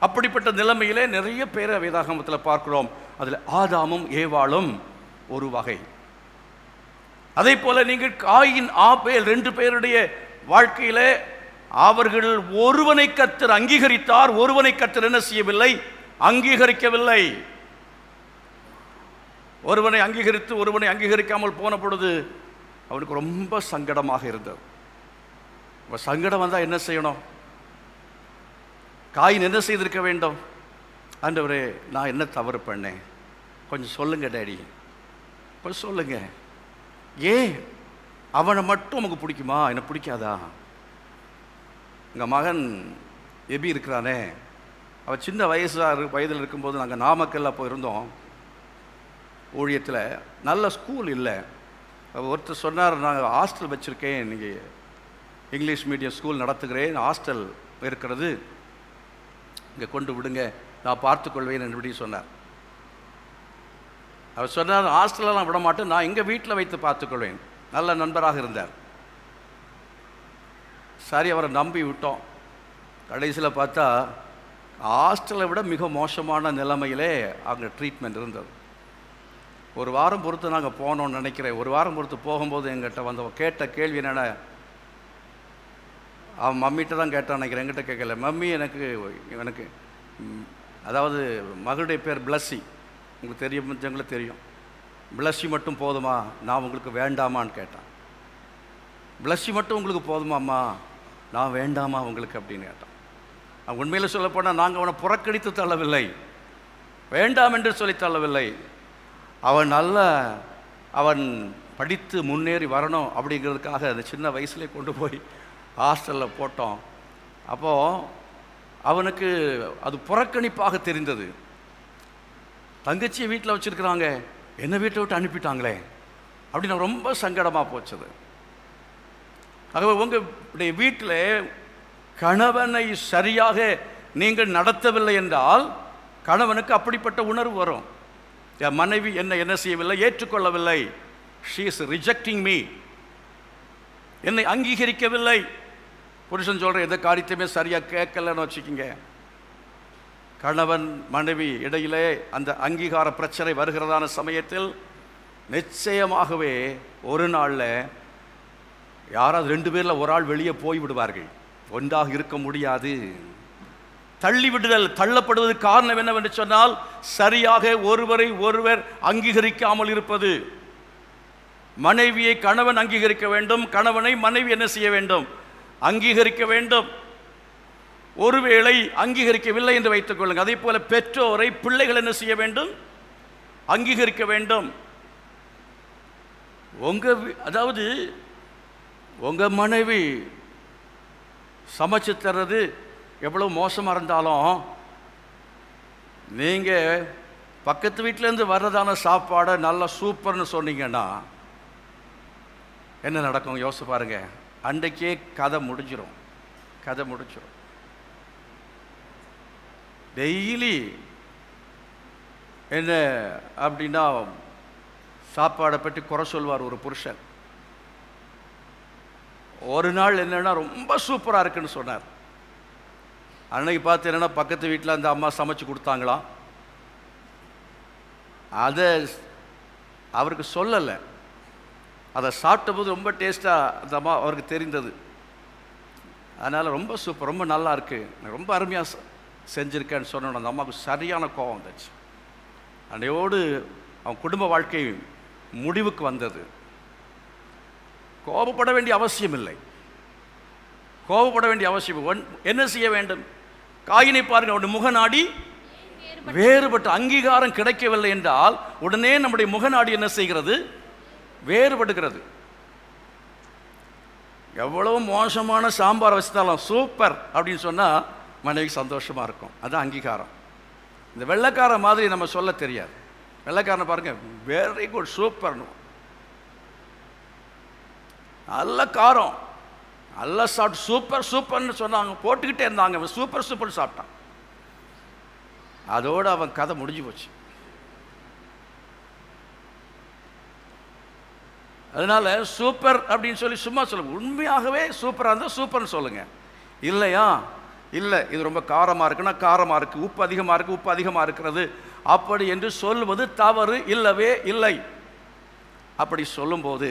[SPEAKER 2] அப்படிப்பட்ட நிலைமையிலே நிறைய பேரை வேதாகமத்தில் பார்க்கிறோம். அதில் ஆதாமும் ஏவாளும் ஒரு வகை. அதே போல நீங்கள் காயின் ஆபேல் 2 பேருடைய வாழ்க்கையிலே அவர்கள் ஒருவனை கர்த்தர் அங்கீகரித்தார், ஒருவனை கர்த்தர் என்ன செய்யவில்லை? அங்கீகரிக்கவில்லை. ஒருவனை அங்கீகரித்து ஒருவனை அங்கீகரிக்காமல் போன பொழுது அவனுக்கு ரொம்ப சங்கடமாக இருந்தது. சங்கடம் வந்தால் என்ன செய்யணும்? காயின் என்ன செய்திருக்க வேண்டும்? ஆண்டவரே, நான் என்ன தவறு பண்ணேன்? கொஞ்சம் சொல்லுங்க டேடி, கொஞ்சம் சொல்லுங்க. ஏன் அவனை மட்டும் உனக்கு பிடிக்குமா, என்ன பிடிக்காதா? எங்கள் மகன் எபி இருக்கிறானே, அவன் சின்ன வயதில் இருக்கும்போது நாங்கள் நாமக்கல்ல போயிருந்தோம் ஊழியத்தில். நல்ல ஸ்கூல் இல்லை. ஒருத்தர் சொன்னார், நாங்கள் ஹாஸ்டல் வச்சுருக்கேன், நீங்கள் இங்கிலீஷ் மீடியம் ஸ்கூல் நடத்துகிறேன், ஹாஸ்டல் இருக்கிறது, இங்கே கொண்டு விடுங்க, நான் பார்த்துக்கொள்வேன் என்று சொன்னார். அவர் சொன்னார், ஹாஸ்டலெலாம் விட மாட்டேன், நான் எங்கள் வீட்டில் வைத்து பார்த்துக்கொள்வேன். நல்ல நண்பராக இருந்தார். சரி, அவரை நம்பி விட்டோம். கடைசியில் பார்த்தா ஹாஸ்டலை விட மிக மோசமான நிலைமையிலே அங்கே ட்ரீட்மெண்ட் இருந்தது. ஒரு வாரம் பொறுத்து நாங்கள் போனோம்னு நினைக்கிறேன். ஒரு வாரம் பொறுத்து போகும்போது எங்கிட்ட வந்தவன் கேட்ட கேள்வி என்னென்ன, அவன் மம்மிகிட்ட தான் கேட்டான் நினைக்கிறேன், எங்கிட்ட கேட்கல. மம்மி, எனக்கு அதாவது மகளுடைய பேர் பிளஸ்ஸி, உங்களுக்கு தெரியும், தெரியும், பிளஸ்ஸி மட்டும் போதுமா, நான் உங்களுக்கு வேண்டாமான்னு கேட்டான். பிளஸ்ஸி மட்டும் உங்களுக்கு போதுமாம்மா, நான் வேண்டாமா உங்களுக்கு அப்படின்னு கேட்டான். அவன் உண்மையில் சொல்லப்போனால் நாங்கள் அவனை புறக்கணித்து தள்ளவில்லை, வேண்டாம் என்று சொல்லி தள்ளவில்லை. அவன் படித்து முன்னேறி வரணும் அப்படிங்கிறதுக்காக அந்த சின்ன வயசுலேயே கொண்டு போய் ஹாஸ்டலில் போட்டோம். அப்போது அவனுக்கு அது புறக்கணிப்பாக தெரிந்தது. தங்கச்சியை வீட்டில் வச்சுருக்கிறாங்க, என்னை வீட்டை விட்டு அனுப்பிட்டாங்களே அப்படின்னு ரொம்ப சங்கடமாக போச்சது. ஆகவே உங்களுடைய வீட்டில் கணவனை சரியாக நீங்கள் நடத்தவில்லை என்றால் கணவனுக்கு அப்படிப்பட்ட உணர்வு வரும். என் மனைவி என்ன செய்யவில்லை, ஏற்றுக்கொள்ளவில்லை, ஷீ இஸ் ரிஜெக்டிங் மீ, என்னை அங்கீகரிக்கவில்லை. புருஷன் சொல்கிற எந்த காரியத்தையுமே சரியாக கேட்கலன்னு வச்சுக்கிங்க, கணவன் மனைவி இடையிலே அந்த அங்கீகார பிரச்சனை வருகிறதான சமயத்தில் நிச்சயமாகவே ஒரு நாளில் யாராவது 2 பேரில் ஒரு ஆள் வெளியே போய் விடுவார்கள். ஒன்றாக இருக்க முடியாது. தள்ளிவிடுதல், தள்ளப்படுவதற்கு காரணம் என்னவென்று சொன்னால் சரியாக ஒருவரை ஒருவர் அங்கீகரிக்காமல் இருப்பது. மனைவியை கணவன் அங்கீகரிக்க வேண்டும், கணவனை மனைவி என்ன செய்ய வேண்டும், அங்கீகரிக்க வேண்டும். ஒருவேளை அங்கீகரிக்கவில்லை என்று வைத்துக் கொள்ளுங்கள். அதே போல பெற்றோரை பிள்ளைகள் என்ன செய்ய வேண்டும், அங்கீகரிக்க வேண்டும். அதாவது உங்க மனைவி சமைச்சு தர்றது எவ்வளோ மோசமாக இருந்தாலும் நீங்கள் பக்கத்து வீட்டிலேருந்து வர்றதான சாப்பாடை நல்லா சூப்பர்னு சொன்னீங்கன்னா என்ன நடக்கும் யோசிச்சு பாருங்க. அன்றைக்கே கதை முடிஞ்சிடும். டெய்லி என்ன அப்படின்னா சாப்பாடை பற்றி குறை சொல்வார் ஒரு புருஷன். ஒரு நாள் என்னன்னா ரொம்ப சூப்பராக இருக்குன்னு சொன்னார். அன்னைக்கு பார்த்து என்னன்னா பக்கத்து வீட்டில் அந்த அம்மா சமைச்சு கொடுத்தாங்களாம். அதை அவருக்கு சொல்லலை. அதை சாப்பிட்டபோது ரொம்ப டேஸ்ட்டாக அந்த அம்மா அவருக்கு தெரிந்தது. அதனால் ரொம்ப சூப்பர், ரொம்ப நல்லா இருக்கு, ரொம்ப அருமையாக செஞ்சுருக்கேன்னு சொன்னோன்னு அந்த அம்மாவுக்கு சரியான கோபம் வந்துச்சு. அன்னையோடு அவன் குடும்ப வாழ்க்கை முடிவுக்கு வந்தது. கோபப்பட வேண்டிய அவசியம் இல்லை. என்ன செய்ய வேண்டும்? காயினை பாருங்க, அவனுடைய முகநாடி வேறுபட்ட அங்கீகாரம் கிடைக்கவில்லை என்றால் உடனே நம்முடைய முகநாடி என்ன செய்கிறது, வேறுபடுகிறது. எவ்வளவு மோசமான சாம்பார் வச்சுட்டாலும் சூப்பர் அப்படின்னு சொன்னால் மனைவிக்கு சந்தோஷமா இருக்கும். அதுதான் அங்கீகாரம். இந்த வெள்ளைக்கார மாதிரி நம்ம சொல்ல தெரியாது. வெள்ளைக்காரனை பாருங்க, வெரி குட், சூப்பர்னு, நல்ல காரம், நல்லா சாப்பிட்டு சூப்பர்னு சொன்னாங்க, போட்டுக்கிட்டே இருந்தாங்க, சூப்பர் சாப்பிட்டான். அதோடு அவன் கதை முடிஞ்சு போச்சு. அதனால சூப்பர் அப்படின்னு சொல்லி சும்மா சொல்லுங்க. உண்மையாகவே சூப்பராக இருந்தால் சூப்பர்னு சொல்லுங்க. இல்லையா, இல்லை இது ரொம்ப காரமாக இருக்குன்னா காரமாக இருக்குது, உப்பு அதிகமாக இருக்கிறது அப்படி என்று சொல்வது தவறு இல்லவே இல்லை. அப்படி சொல்லும்போது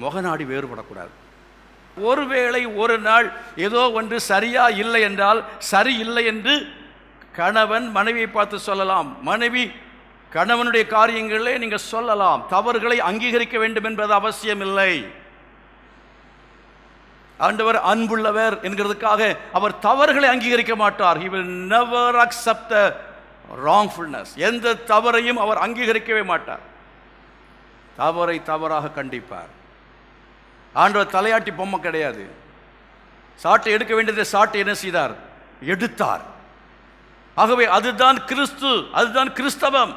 [SPEAKER 2] முகநாடி வேறுபடக்கூடாது. ஒருவேளை ஒரு நாள் ஏதோ ஒன்று சரியா இல்லை என்றால் சரி இல்லை என்று கணவன் மனைவியை பார்த்து சொல்லலாம், மனைவி கணவனுடைய காரியங்களே நீங்க சொல்லலாம். தவறுகளை அங்கீகரிக்க வேண்டும் என்பது அவசியம் இல்லை. ஆண்டவர் அன்புள்ளவர் என்கிறதுக்காக அவர் தவறுகளை அங்கீகரிக்க மாட்டார். He will never accept the wrongfulness. எந்த தவறையும் அவர் அங்கீகரிக்கவே மாட்டார். தவறை தவறாக கண்டிப்பார். ஆண்டவர் தலையாட்டி பொம்மை கிடையாது. சாட்டை எடுக்க வேண்டியதை சாட்டை என்ன செய்தார், எடுத்தார். ஆகவே அதுதான் கிறிஸ்து, அதுதான் கிறிஸ்தவம்.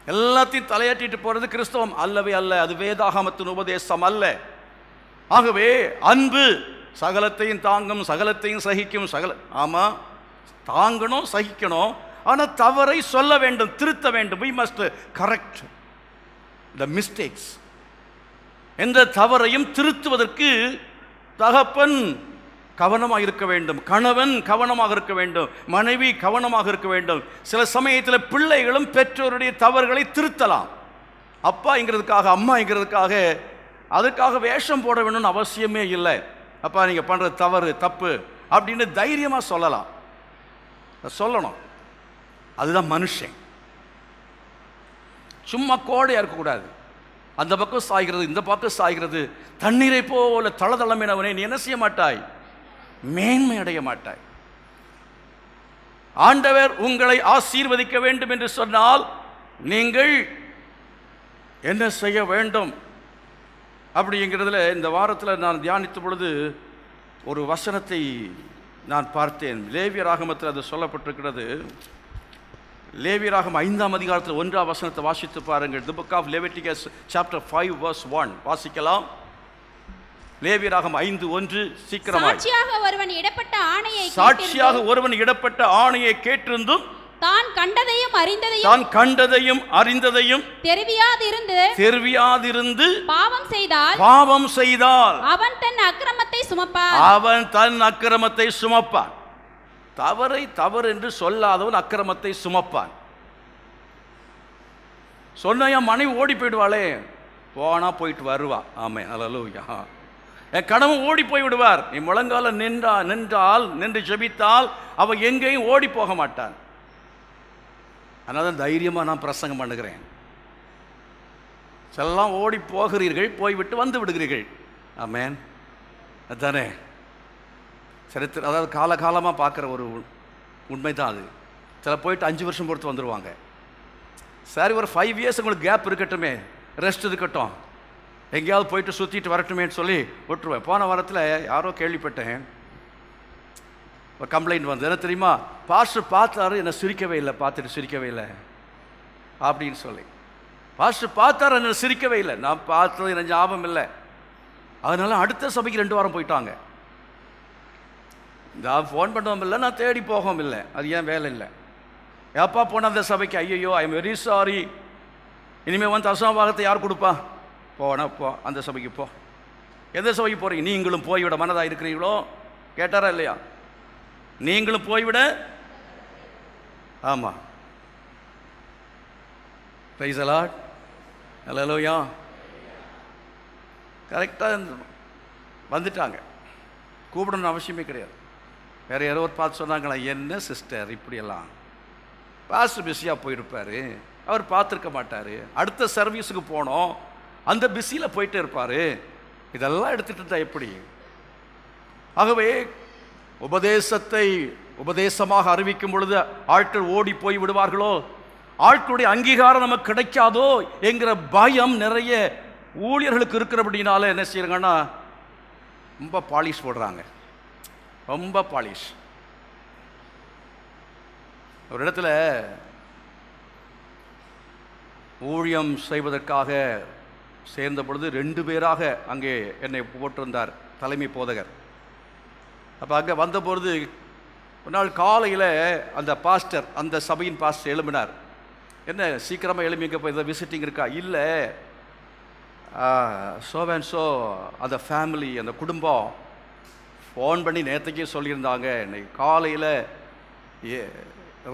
[SPEAKER 2] எல்லாத்தையும் தலையாட்டிட்டு போறது கிறிஸ்தவம் அல்லவே அல்ல. அது வேதாகமத்தின் உபதேசம் அல்ல. ஆகவே அன்பு சகலத்தையும் தாங்கும், சகலத்தையும் சகிக்கும். ஆமா, தாங்கணும், சகிக்கணும். ஆனால் தவறை சொல்ல வேண்டும், திருத்த வேண்டும். we must correct the mistakes. எந்த தவறையும் திருத்துவதற்கு தகப்பன் கவனமாக இருக்க வேண்டும், கணவன் கவனமாக இருக்க வேண்டும், மனைவி கவனமாக இருக்க வேண்டும். சில சமயத்தில் பிள்ளைகளும் பெற்றோருடைய தவறுகளை திருத்தலாம். அப்பாங்கிறதுக்காக அம்மாங்கிறதுக்காக அதுக்காக வேஷம் போட வேணும்னு அவசியமே இல்லை. அப்பா நீங்கள் பண்ணுறது தவறு, தப்பு அப்படின்னு தைரியமாக சொல்லணும். அதுதான் மனுஷன். சும்மா கோடையாக இருக்கக்கூடாது. அந்த பக்கம் சாய்கிறது, இந்த பக்கம் சாய்கிறது. தண்ணீரை போல தளதளமெனவனே, நீ என்ன செய்ய மாட்டாய்? மேன்மை அடைய மாட்டாய். ஆண்டவர் உங்களை ஆசீர்வதிக்க வேண்டும் என்று சொன்னால் நீங்கள் என்ன செய்ய வேண்டும் அப்படிங்கிறதுல இந்த வாரத்தில் நான் தியானித்த பொழுது ஒரு வசனத்தை நான் பார்த்தேன். லேவியராகமத்தில் அது சொல்லப்பட்டிருக்கிறது. லேவியராகம் 5ஆம் அதிகாரத்தில் 1ஆம் வசனத்தை வாசித்து பாருங்கள். The book of Leviticus chapter 5 verse 1 வாசிக்கலாம். லேவியராகம் 5:1. சீக்கிரமாய்.
[SPEAKER 4] சாட்சியாக ஒருவன் இடப்பட்ட ஆணையை கேட்டிருந்தும் தான் கண்டதையும் அறிந்ததையும் தெரிவியாதிருந்து பாவம் செய்தால் அவன் தன் அக்கிரமத்தை சுமப்பான். தவறை தவறு என்று சொல்லாதவன் அக்கிரமத்தை சுமப்பான். சொன்ன என் மனைவி ஓடி போயிடுவாளே, போனா போயிட்டு வருவா. ஆமென், அல்லேலூயா. என் கணவன் ஓடி போய் விடுவார். நீ முழங்கால நின்று ஜெபித்தால் அவன் எங்கேயும் ஓடி போக மாட்டான். அதனால தான் தைரியமாக நான் பிரசங்கம் பண்ணுகிறேன். எல்லாம் ஓடி போகிறீர்கள், போய்விட்டு வந்து விடுகிறீர்கள். ஆமென், அதுதானே சரித்திரம். அதாவது காலகாலமாக பார்க்குற ஒரு உண்மை தான் அது. சில போயிட்டு 5 வருஷம் பொறுத்து வந்துடுவாங்க. சரி, ஒரு 5 இயர்ஸ் உங்களுக்கு கேப் இருக்கட்டுமே, ரெஸ்ட் இருக்கட்டும், எங்கேயாவது போயிட்டு சுற்றிட்டு வரட்டுமேன்னு சொல்லி விட்டுருவேன். போன வாரத்தில் யாரோ கேள்விப்பட்டேன், ஒரு கம்ப்ளைண்ட் வந்து என்ன தெரியுமா, பாஸ்டர் பார்த்தாரு, என்னை சிரிக்கவே இல்லை, பார்த்துட்டு சிரிக்கவே இல்லை அப்படின்னு சொல்லி. பாஸ்டர் பார்த்தாரு, என்னை சிரிக்கவே இல்லை, நான் பார்த்தது எனக்கு ஞாபகம் இல்லை. அதனால அடுத்த சபைக்கு 2 வாரம் போயிட்டாங்க. நான் ஃபோன் பண்ணவும் இல்லை, நான் தேடி போகவும் இல்லை. அது ஏன் வேலை இல்லை. எப்பா போன அந்த சபைக்கு, ஐயோ ஐ எம் வெரி சாரி, இனிமேல் வந்து அசம்பாகத்தை யார் கொடுப்பா, போனா போ, அந்த சபைக்கு போ. எந்த சபைக்கு போகிறீங்க? நீங்களும் போய்விட மனதாக இருக்கிறீங்களோ? கேட்டாரா இல்லையா? நீங்களும் போய்விட. ஆமாம், பிரைஸ் தி லார்ட், அல்லேலூயா. கரெக்டாக வந்துட்டாங்க, கூப்பிடணும்னு அவசியமே கிடையாது. வேறு யாரோ ஒரு பார்த்து சொன்னாங்களா, என்ன சிஸ்டர் இப்படியெல்லாம், பாஸ்டர் பிஸியாக போயிருப்பார், அவர் பார்த்துருக்க மாட்டார், அடுத்த சர்வீஸுக்கு போனோம், அந்த பிஸியில் போயிட்டே இருப்பார், இதெல்லாம் எடுத்துகிட்டு இருந்தால் எப்படி? ஆகவே உபதேசத்தை உபதேசமாக அறிவிக்கும் பொழுது ஆட்கள் ஓடி போய் விடுவார்களோ, ஆட்களுடைய அங்கீகாரம் நமக்கு கிடைக்காதோ என்கிற பயம் நிறைய ஊழியர்களுக்கு இருக்கிறபடினால என்ன செய்யறாங்கன்னா, ரொம்ப பாலிஷ் போடுறாங்க, ரொம்ப பாலிஷ். ஒரு இடத்துல ஊழியம் செய்வதற்காக சேர்ந்த பொழுது 2 பேராக அங்கே என்னை போட்டிருந்தார் தலைமை போதகர். அப்போ அங்கே வந்தபொழுது ஒரு நாள் காலையில் அந்த பாஸ்டர், அந்த சபையின் பாஸ்டர் எழும்பினார். என்ன சீக்கிரமாக எழும்பிங்க, போய் இதை விசிட்டிங் இருக்கா? இல்லை, ஸோ அந்த ஃபேமிலி, அந்த குடும்பம் ஃபோன் பண்ணி நேற்றுக்கே சொல்லியிருந்தாங்க, இன்னைக்கு காலையில்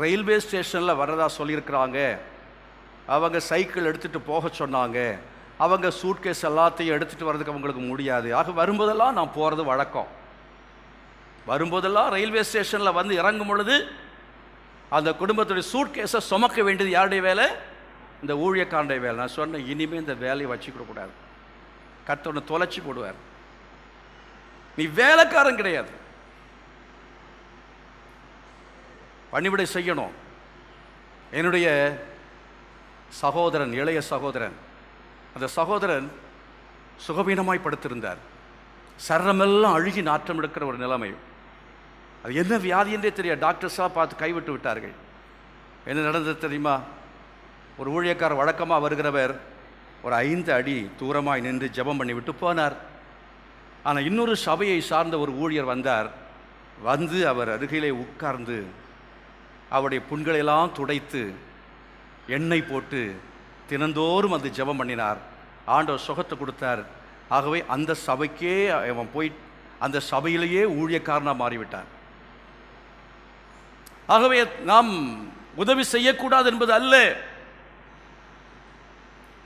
[SPEAKER 4] ரயில்வே ஸ்டேஷனில் வர்றதா சொல்லியிருக்கிறாங்க, அவங்க சைக்கிள் எடுத்துகிட்டு போக சொன்னாங்க, அவங்க சூட்கேஸ் எல்லாத்தையும் எடுத்துகிட்டு வர்றதுக்கு அவங்களுக்கு முடியாது. ஆக வரும்போதெல்லாம் நான் போகிறது வழக்கம். வரும்போதெல்லாம் ரயில்வே ஸ்டேஷனில் வந்து இறங்கும் பொழுது அந்த குடும்பத்துடைய சூட்கேஸை சுமக்க வேண்டியது யாருடைய வேலை? இந்த ஊழியக்காரனுடைய வேலை. நான் சொன்னேன், இனிமேல் இந்த வேலையை வச்சுக்கூடாது, கர்த்தர் தொலைச்சி போடுவார். நீ வேலைக்காரன் கிடையாது, பணிவிடை செய்யணும். என்னுடைய சகோதரன், இளைய சகோதரன், அந்த சகோதரன் சுகவீனமாய் படுத்திருந்தார். சரமெல்லாம் அழுகி நாற்றம் எடுக்கிற ஒரு நிலைமை. அது என்ன வியாதி என்றே தெரியாது. டாக்டர்ஸாக பார்த்து கைவிட்டு விட்டார்கள். என்ன நடந்தது தெரியுமா? ஒரு ஊழியக்காரர் வழக்கமாக வருகிறவர் ஒரு 5 அடி தூரமாய் நின்று ஜெபம் பண்ணி விட்டு போனார். ஆனால் இன்னொரு சபையை சார்ந்த ஒரு ஊழியர் வந்தார். வந்து அவர் அருகிலே உட்கார்ந்து அவருடைய புண்களெல்லாம் துடைத்து எண்ணெய் போட்டு தினந்தோறும் அந்த ஜெபம் பண்ணினார். ஆண்டவர் சுகத்தை கொடுத்தார். ஆகவே அந்த சபைக்கே அவன் போய் அந்த சபையிலேயே ஊழியக்காரனாக மாறிவிட்டார். ஆகவே நாம் உதவி செய்யக்கூடாது என்பது அல்ல,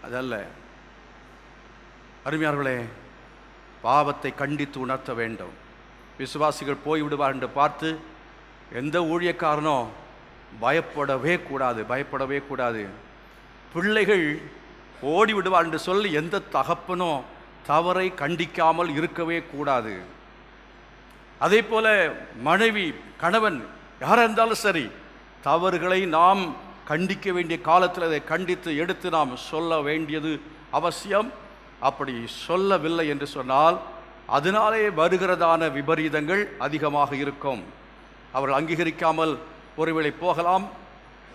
[SPEAKER 4] அதல்ல. அருமையார்களே, பாவத்தை கண்டித்து உணர்த்த வேண்டும். விசுவாசிகள் போய்விடுவார் என்று பார்த்து எந்த ஊழியக்காரனோ பயப்படவே கூடாது. பிள்ளைகள்
[SPEAKER 2] ஓடி விடுவார் என்று சொல்லி எந்த தகப்பனும் தவறை கண்டிக்காமல் இருக்கவே கூடாது. அதே போல மனைவி, கணவன் யாராக இருந்தாலும் சரி, தவறுகளை நாம் கண்டிக்க வேண்டிய காலத்தில் அதை கண்டித்து எடுத்து நாம் சொல்ல வேண்டியது அவசியம். அப்படி சொல்லவில்லை என்று சொன்னால் அதனாலே வருகிறதான விபரீதங்கள் அதிகமாக இருக்கும். அவர்கள் அங்கீகரிக்காமல் ஒருவேளை போகலாம்,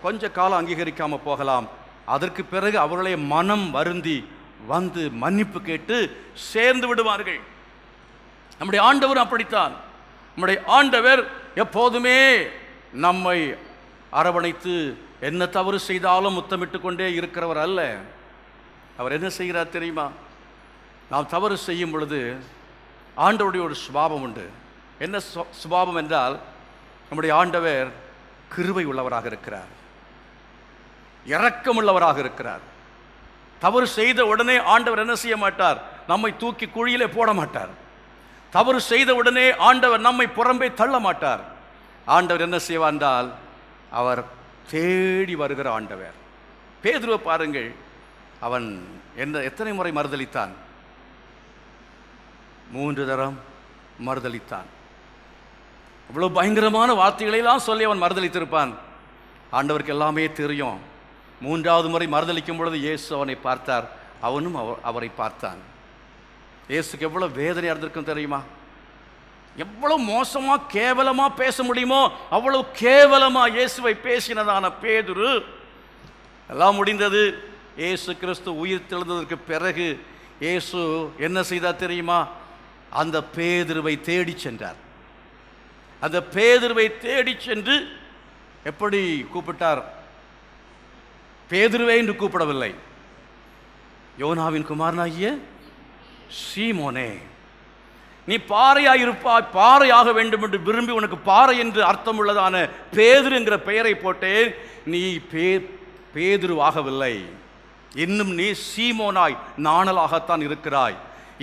[SPEAKER 2] கொஞ்ச காலம் அங்கீகரிக்காமல் போகலாம். அதற்கு பிறகு அவர்களே மனம் வருந்தி வந்து மன்னிப்பு கேட்டு சேர்ந்து விடுவார்கள். நம்முடைய ஆண்டவர் அப்படித்தான். நம்முடைய ஆண்டவர் எப்போதுமே நம்மை அரவணைத்து என்ன தவறு செய்தாலும் முத்தமிட்டு கொண்டே இருக்கிறவர் அல்ல. அவர் என்ன செய்கிறார் தெரியுமா? நாம் தவறு செய்யும் பொழுது ஆண்டவருடைய ஒரு சுபாவம் உண்டு. என்ன சுபாவம் என்றால், நம்முடைய ஆண்டவர் கிருபை உள்ளவராக இருக்கிறார், இரக்கமுள்ளவராக இருக்கிறார். தவறு செய்த உடனே ஆண்டவர் என்ன செய்ய மாட்டார்? நம்மை தூக்கி குழியிலே போட மாட்டார். தவறு செய்த உடனே ஆண்டவர் நம்மை புறம்பே தள்ள மாட்டார். ஆண்டவர் என்ன செய்வார் என்றால், அவர் தேடி வருகிற ஆண்டவர். பேதுருவை பாருங்கள், அவன் எத்தனை முறை மறுதலித்தான்? 3 தரம் மறுதலித்தான். இவ்வளவு பயங்கரமான வார்த்தைகளெல்லாம் சொல்லி அவன் மறுதலித்திருப்பான். ஆண்டவருக்கு எல்லாமே தெரியும். 3வது முறை மறுதலிக்கும் பொழுது இயேசு அவனை பார்த்தார், அவனும் அவரை பார்த்தான். இயேசுக்கு எவ்வளவு வேதனையாக இருந்திருக்கும் தெரியுமா? எவ்வளவு மோசமா கேவலமா பேச முடியுமோ அவ்வளவு கேவலமா இயேசுவை பேசினதான பேதுரு. எல்லாம் முடிந்தது. இயேசு கிறிஸ்து உயிர் தெழுந்ததற்கு பிறகு இயேசு என்ன செய்தார் தெரியுமா? அந்த பேதுருவை தேடி சென்றார். அந்த பேதுருவை தேடி சென்று எப்படி கூப்பிட்டார்? பேதுருவே என்று கூப்பிடவில்லை, யோனாவின் குமாரனாகிய சீமோனே, நீ பாறையாயிருப்பாய், பாறையாக வேண்டும் என்று விரும்பி உனக்கு பாறை என்று அர்த்தம் உள்ளதான பேதுரு என்கிற பெயரை போட்டேன். நீ பேதுருவாகவில்லை, இன்னும் நீ சீமோனாய் நாணலாகத்தான் இருக்கிறாய்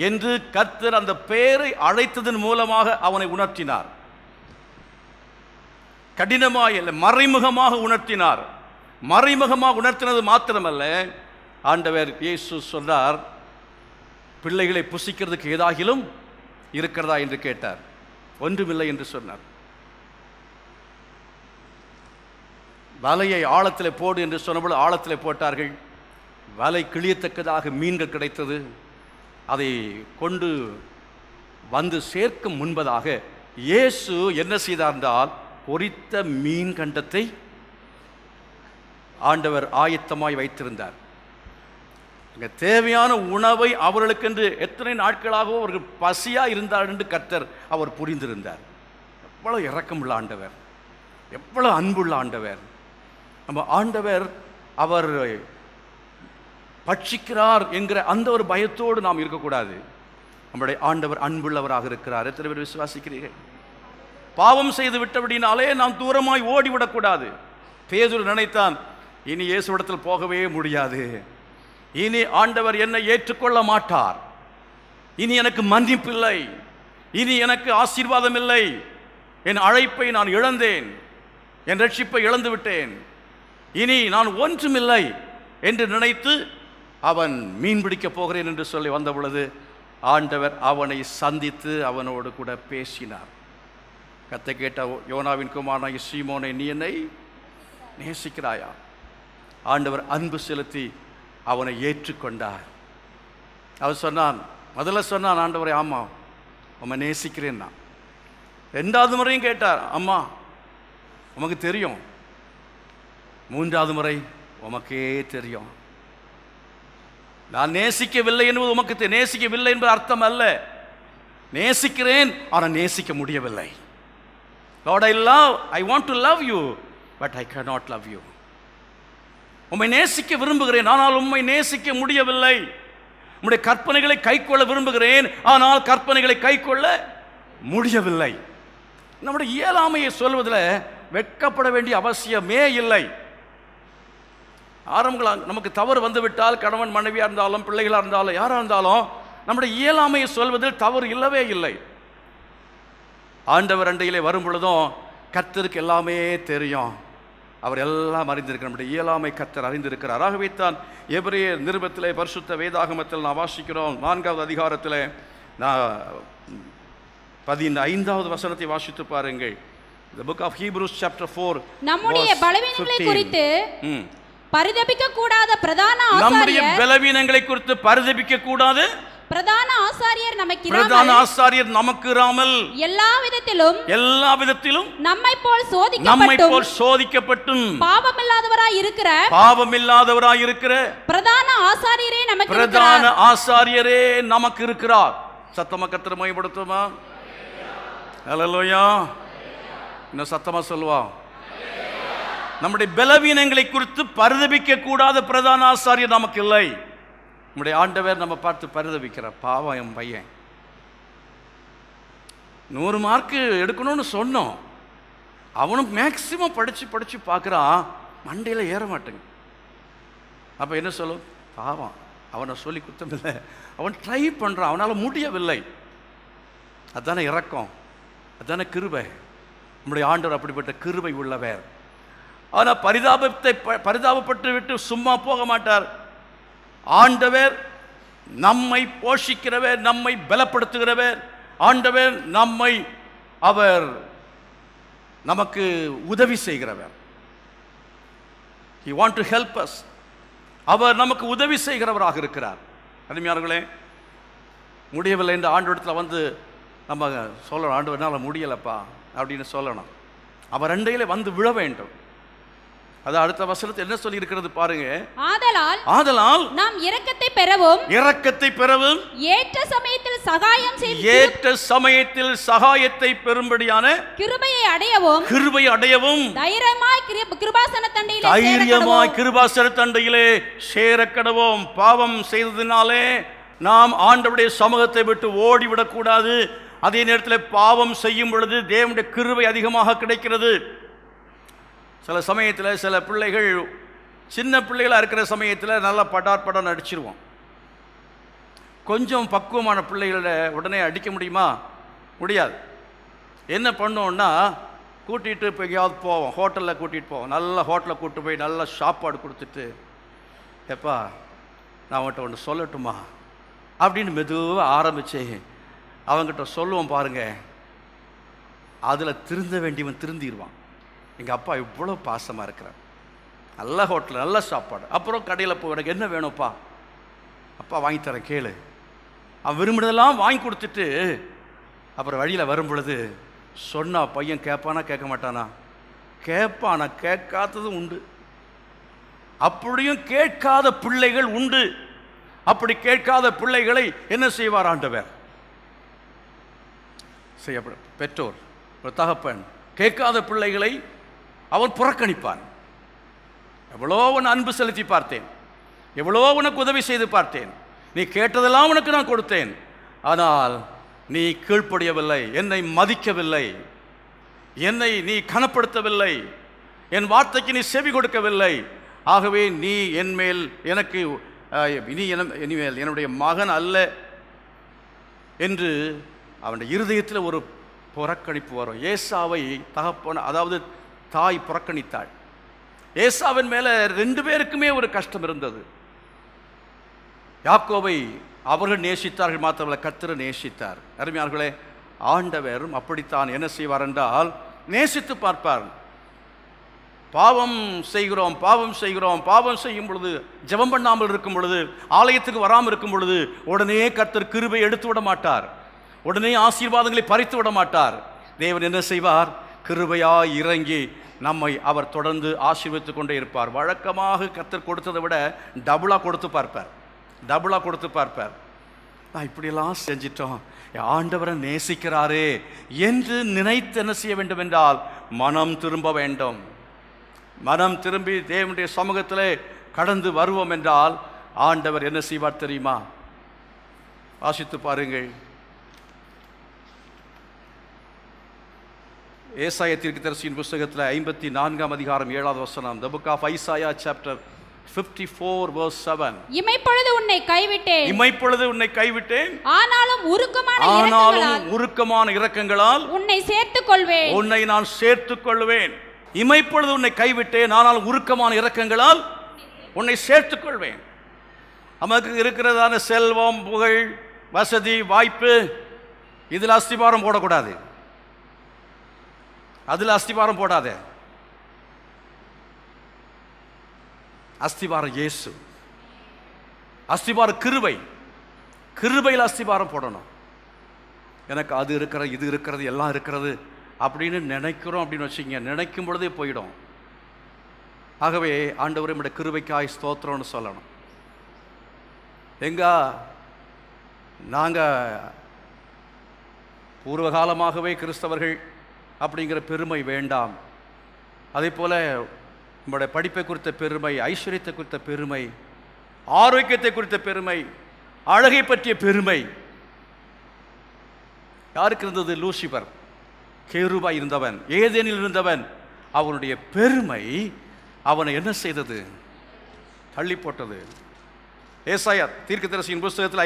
[SPEAKER 2] என்று கர்த்தர் அந்த பெயரை அழைத்ததன் மூலமாக அவனை உணர்த்தினார். கடினமாய் அல்ல, மறைமுகமாக உணர்த்தினார். மறைமுகமாக உணர்த்தினது மாத்திரமல்ல, ஆண்டவர் இயேசு சொன்னார், பிள்ளைகளை புசிக்கிறதுக்கு ஏதாகிலும் இருக்கிறதா என்று கேட்டார். ஒன்றுமில்லை என்று சொன்னார். வலையை ஆழத்தில் போடு என்று சொன்னபோது ஆழத்தில் போட்டார்கள். வலை கிழியத்தக்கதாக மீன்கள் கிடைத்தது. அதை கொண்டு வந்து சேர்க்கும் முன்பதாக இயேசு என்ன செய்தார் என்றால், பொரித்த மீன் கண்டத்தை ஆண்டவர் ஆயத்தமாய் வைத்திருந்தார். தேவையான உணவை அவர்களுக்கென்று எத்தனை நாட்களாகவோ அவர்கள் பசியாக இருந்தார் என்று கர்த்தர் அவர் புரிந்திருந்தார். எவ்வளவு இரக்கமுள்ள ஆண்டவர், எவ்வளவு அன்புள்ள ஆண்டவர். நம்ம ஆண்டவர் அவர் பட்சிக்கிறார் என்கிற அந்த ஒரு பயத்தோடு நாம் இருக்கக்கூடாது. நம்முடைய ஆண்டவர் அன்புள்ளவராக இருக்கிறார். எத்தனை பேர் விசுவாசிக்கிறீர்கள்? பாவம் செய்து விட்டபடினாலே நாம் தூரமாய் ஓடிவிடக்கூடாது. பேதுரு நினைத்தான், இனி இயேசுவிடத்தில் போகவே முடியாது, இனி ஆண்டவர் என்னை ஏற்றுக்கொள்ள மாட்டார், இனி எனக்கு மன்னிப்பு இல்லை, இனி எனக்கு ஆசீர்வாதம் இல்லை, என் அழைப்பை நான் இழந்தேன், என் ரட்சிப்பை இழந்து விட்டேன், இனி நான் ஒன்றுமில்லை என்று நினைத்து அவன் மீன் பிடிக்க போகிறேன் என்று சொல்லி வந்த பொழுது ஆண்டவர் அவனை சந்தித்து அவனோடு கூட பேசினார். கத்தை கேட்ட யோனாவின் குமாரனாகிய சீமோனே, நீ என்னை நேசிக்கிறாயா? ஆண்டவர் அன்பு செலுத்தி அவனை ஏற்றுக்கொண்டார். அவர் சொன்னான், முதல்ல சொன்னான், ஆண்டவரே ஆமா உம்மை நேசிக்கிறேன்னா. 2வது முறையும் கேட்டார், அம்மா உமக்கு தெரியும். 3வது முறை, உமக்கே தெரியும். நான் நேசிக்கவில்லை என்பது உமக்கு நேசிக்கவில்லை என்பது அர்த்தம் அல்ல. நேசிக்கிறேன், ஆனால் நேசிக்க முடியவில்லை. Lord, I want to love you, but I cannot love you. உம்மை நேசிக்க விரும்புகிறேன், ஆனால் உம்மை நேசிக்க முடியவில்லை. உம்முடைய கற்பனைகளை கைக்கொள்ள விரும்புகிறேன், ஆனால் கற்பனைகளை கைக்கொள்ள முடியவில்லை. நம்முடைய இயலாமையை சொல்வதில் வெட்கப்பட வேண்டிய அவசியமே இல்லை. நமக்கு தவறு வந்துவிட்டால், கணவன் மனைவியாக இருந்தாலும் பிள்ளைகளாக இருந்தாலும் யாராக இருந்தாலும், நம்முடைய இயலாமையை சொல்வதில் தவறு இல்லவே இல்லை. ஆண்டவர் அண்டையிலே வரும் பொழுதும் கர்த்தருக்கு எல்லாமே தெரியும். அவர் எல்லாம் அறிந்திருக்கிறார். நம்முடைய இயலாமை கர்த்தர் அறிந்திருக்கிறார். ஆகவே தான் எபிரேயர் நிருபத்திலே பரிசுத்த வேதாகமத்தில் நான் வாசிக்கிறோம். 4வது அதிகாரத்தில் நான் 15வது வசனத்தை வாசித்து பாருங்கள். The book of Hebrews chapter 4
[SPEAKER 5] நம்முடைய பலவீனங்களை குறித்து பரிதபிக்க கூடாத பிரதான
[SPEAKER 2] நம்முடைய
[SPEAKER 5] ஆசாரியர்
[SPEAKER 2] பலவீனங்களை குறித்து பரிதபிக்க கூடாது
[SPEAKER 5] பிரதான ஆசாரியர்
[SPEAKER 2] பிரதான ஆசாரியர் நமக்கு இராமல்
[SPEAKER 5] எல்லா விதத்திலும் நம்மை போல் சோதிக்கப்பட்டும் பாவமில்லாதவராய் இருக்கிற பிரதான
[SPEAKER 2] ஆசாரியரே நமக்கு இருக்கிறார். சத்தமா கர்த்தரை மகிமைப்படுத்துமா? ஹல்லேலூயா. இன்னும் சத்தமா சொல்லுவா. நம்முடைய பலவீனங்களை குறித்து பரிதபிக்க கூடாத பிரதான ஆசாரியர் நமக்கு இல்லை. நம்முடைய ஆண்டவர் நம்ம பார்த்து பரிதபிக்கிறார். பாவம் என் பையன் 100 மார்க்கு எடுக்கணும்னு சொன்னோம், அவனும் மேக்சிமம் படிச்சு பார்க்குறான், மண்டையில் ஏற மாட்டேங்க. அப்போ என்ன சொல்லும்? பாவம், அவனை சொல்லி குத்தமில்லை, அவன் ட்ரை பண்ணுறான், அவனால் முடியவில்லை. அதுதானே இரக்கம், அதுதானே கிருபை. நம்முடைய ஆண்டவர் அப்படிப்பட்ட கிருபை உள்ளவர். ஆனால் பரிதாபப்பட்டு விட்டு சும்மா போக மாட்டார். ஆண்டவர் நம்மை போஷிக்கிறவர், நம்மை பலப்படுத்துகிறவர். ஆண்டவர் அவர் நமக்கு உதவி செய்கிறவர். He want to help us. அவர் நமக்கு உதவி செய்கிறவராக இருக்கிறார். அருமையானவர்களே, முடியவில்லை என்று ஆண்டவரிடத்தில் வந்து நம்ம சொல்லணும், ஆண்டவர்னால முடியலப்பா அப்படின்னு சொல்லணும். அவர் அண்டையிலே வந்து விழ வேண்டும். அது அடுத்த வசனத்தில் என்ன சொல்லி இருக்கிறது பாருங்க. ஆதலால் நாம் இரக்கத்தை பெறவும் ஏற்ற சமயத்தில் சகாயத்தை பெறும்படியான கிருபையை அடையவும் தைரியமாய் கிருபாசன தண்டையிலே சேரக்கடவோம். பாவம் செய்ததினாலே நாம் ஆண்டவருடைய சமூகத்தை விட்டு ஓடிவிடக்கூடாது. அதே நேரத்தில் பாவம் செய்யும் பொழுது தேவனுடைய கிருபை அதிகமாக கிடைக்கிறது. சில சமயத்தில் சில பிள்ளைகள் சின்ன பிள்ளைகளாக இருக்கிற சமயத்தில் நல்லா படம் அடிச்சிருவோம். கொஞ்சம் பக்குவமான பிள்ளைகளை உடனே அடிக்க முடியுமா? முடியாது. என்ன பண்ணோன்னா, கூட்டிகிட்டு இப்போ எங்கேயாவது போவோம், ஹோட்டலில் கூட்டிகிட்டு போவோம். நல்ல ஹோட்டலில் கூப்பிட்டு போய் நல்லா சாப்பாடு கொடுத்துட்டு, எப்பா நான் அவன்கிட்ட ஒன்று சொல்லட்டுமா அப்படின்னு மெதுவாக ஆரம்பித்து அவங்ககிட்ட சொல்லுவோம் பாருங்க. அதில் திருந்த வேண்டியவன் திருந்திடுவான். எங்கள் அப்பா இவ்வளோ பாசமாக இருக்கிறார், நல்ல ஹோட்டல், நல்ல சாப்பாடு. அப்புறம் கடையில் போய் எனக்கு என்ன வேணும்ப்பா, அப்பா வாங்கி தரேன் கேளு. அவன் விரும்பினதெல்லாம் வாங்கி கொடுத்துட்டு அப்புறம் வழியில் வரும் பொழுது சொன்னா பையன் கேட்பானா கேட்க மாட்டானா? கேட்பானா? கேட்காததும் உண்டு. அப்படியும் கேட்காத பிள்ளைகள் உண்டு. அப்படி கேட்காத பிள்ளைகளை என்ன செய்வார் ஆண்டவர்? செய்யப்படும் பெற்றோர், ஒரு தகப்பன் கேட்காத பிள்ளைகளை அவன் புறக்கணிப்பான். எவ்வளோ உன் அன்பு செலுத்தி பார்த்தேன், எவ்வளோ உனக்கு உதவி செய்து பார்த்தேன், நீ கேட்டதெல்லாம் உனக்கு நான் கொடுத்தேன், ஆனால் நீ கீழ்ப்படியவில்லை, என்னை மதிக்கவில்லை, என்னை நீ கனப்படுத்தவில்லை, என் வார்த்தைக்கு நீ செவி கொடுக்கவில்லை. ஆகவே நீ என்மேல் எனக்கு இனிமேல் என்னுடைய மகன் அல்ல என்று அவனுடைய இருதயத்தில் ஒரு புறக்கணிப்பு வரும். ஏசாவை தகப்பன, அதாவது தாய் புறக்கணித்தாள். ஏசாவின் மேலே 2 பேருக்குமே ஒரு கஷ்டம் இருந்தது. யாக்கோபை அவர்கள் நேசித்தார்கள், மாத்திரமல்ல கர்த்தர் நேசித்தார். அருமையானவர்களே, ஆண்டவரும் அப்படித்தான் என்ன செய்வார் என்றால் நேசித்து பார்ப்பார். பாவம் செய்கிறோம் பாவம் செய்யும் பொழுது, ஜெபம் பண்ணாமல் இருக்கும் பொழுது, ஆலயத்துக்கு வராமல் இருக்கும் பொழுது உடனே கர்த்தர் கிருபை எடுத்து விட மாட்டார், உடனே ஆசீர்வாதங்களை பறித்து விட மாட்டார். தேவன் என்ன செய்வார்? கிருபையாய் இறங்கி நம்மை அவர் தொடர்ந்து ஆசீர்வதித்துக் கொண்டே இருப்பார். வழக்கமாக கர்த்தர் கொடுத்ததை விட டபுளாக கொடுத்து பார்ப்பார். நான் இப்படியெல்லாம் செஞ்சிட்டோம், ஆண்டவரை நேசிக்கிறாரே என்று நினைத்து என்ன செய்ய வேண்டும் என்றால் மனம் திரும்ப வேண்டும். மனம் திரும்பி தேவனுடைய சமூகத்திலே கடந்து வருவோம் என்றால் ஆண்டவர் என்ன செய்வார் தெரியுமா? வாசித்து பாருங்கள். ஏசாயா தீர்க்கதரிசியின் புத்தகத்தில் 54ஆம் அதிகாரம் 7வது வசனம். The book of Isaiah chapter 54 verse 7. இமைப்பொழுது உன்னை கைவிட்டேன், ஆனாலும் உருக்கமான இரக்கங்களால் உன்னை நான் சேர்த்துக் கொள்வேன். இமைப்பொழுது உன்னை கைவிட்டேன், ஆனால் உருக்கமான இரக்கங்களால் உன்னை சேர்த்துக் கொள்வேன். நமக்கு இருக்கிறதான செல்வம், புகழ், வசதி, வாய்ப்பு, இதில் அஸ்திபாரம் போடக்கூடாது. அதில் அஸ்திபாரம் போடாத. அஸ்திபாரம் இயேசு, அஸ்திபாரம் கிருபை. கிருபையில் அஸ்திபாரம் போடணும். எனக்கு அது இருக்கிறது, இது இருக்கிறது, எல்லாம் இருக்கிறது அப்படின்னு நினைக்கிறோம் அப்படின்னு வச்சுங்க, நினைக்கும் பொழுதே போயிடும். ஆகவே ஆண்டவரே நம்முடைய கிருபைக்காய் ஸ்தோத்திரம்னு சொல்லணும். எங்க நாங்கள் பூர்வகாலமாகவே கிறிஸ்தவர்கள் அப்படிங்கிற பெருமை வேண்டாம். அதே போல் நம்முடைய படிப்பை குறித்த பெருமை, ஐஸ்வர்யத்தை குறித்த பெருமை, ஆரோக்கியத்தை குறித்த பெருமை, அழகை பற்றிய பெருமை யாருக்கு இருந்தது? லூசிபர், கேருபாய் இருந்தவன், ஏதேனில் இருந்தவன். அவனுடைய பெருமை அவனை என்ன செய்தது? தள்ளி போட்டது. ஏசாயா தீர்க்கதரிசியின் புஸ்தகத்தில்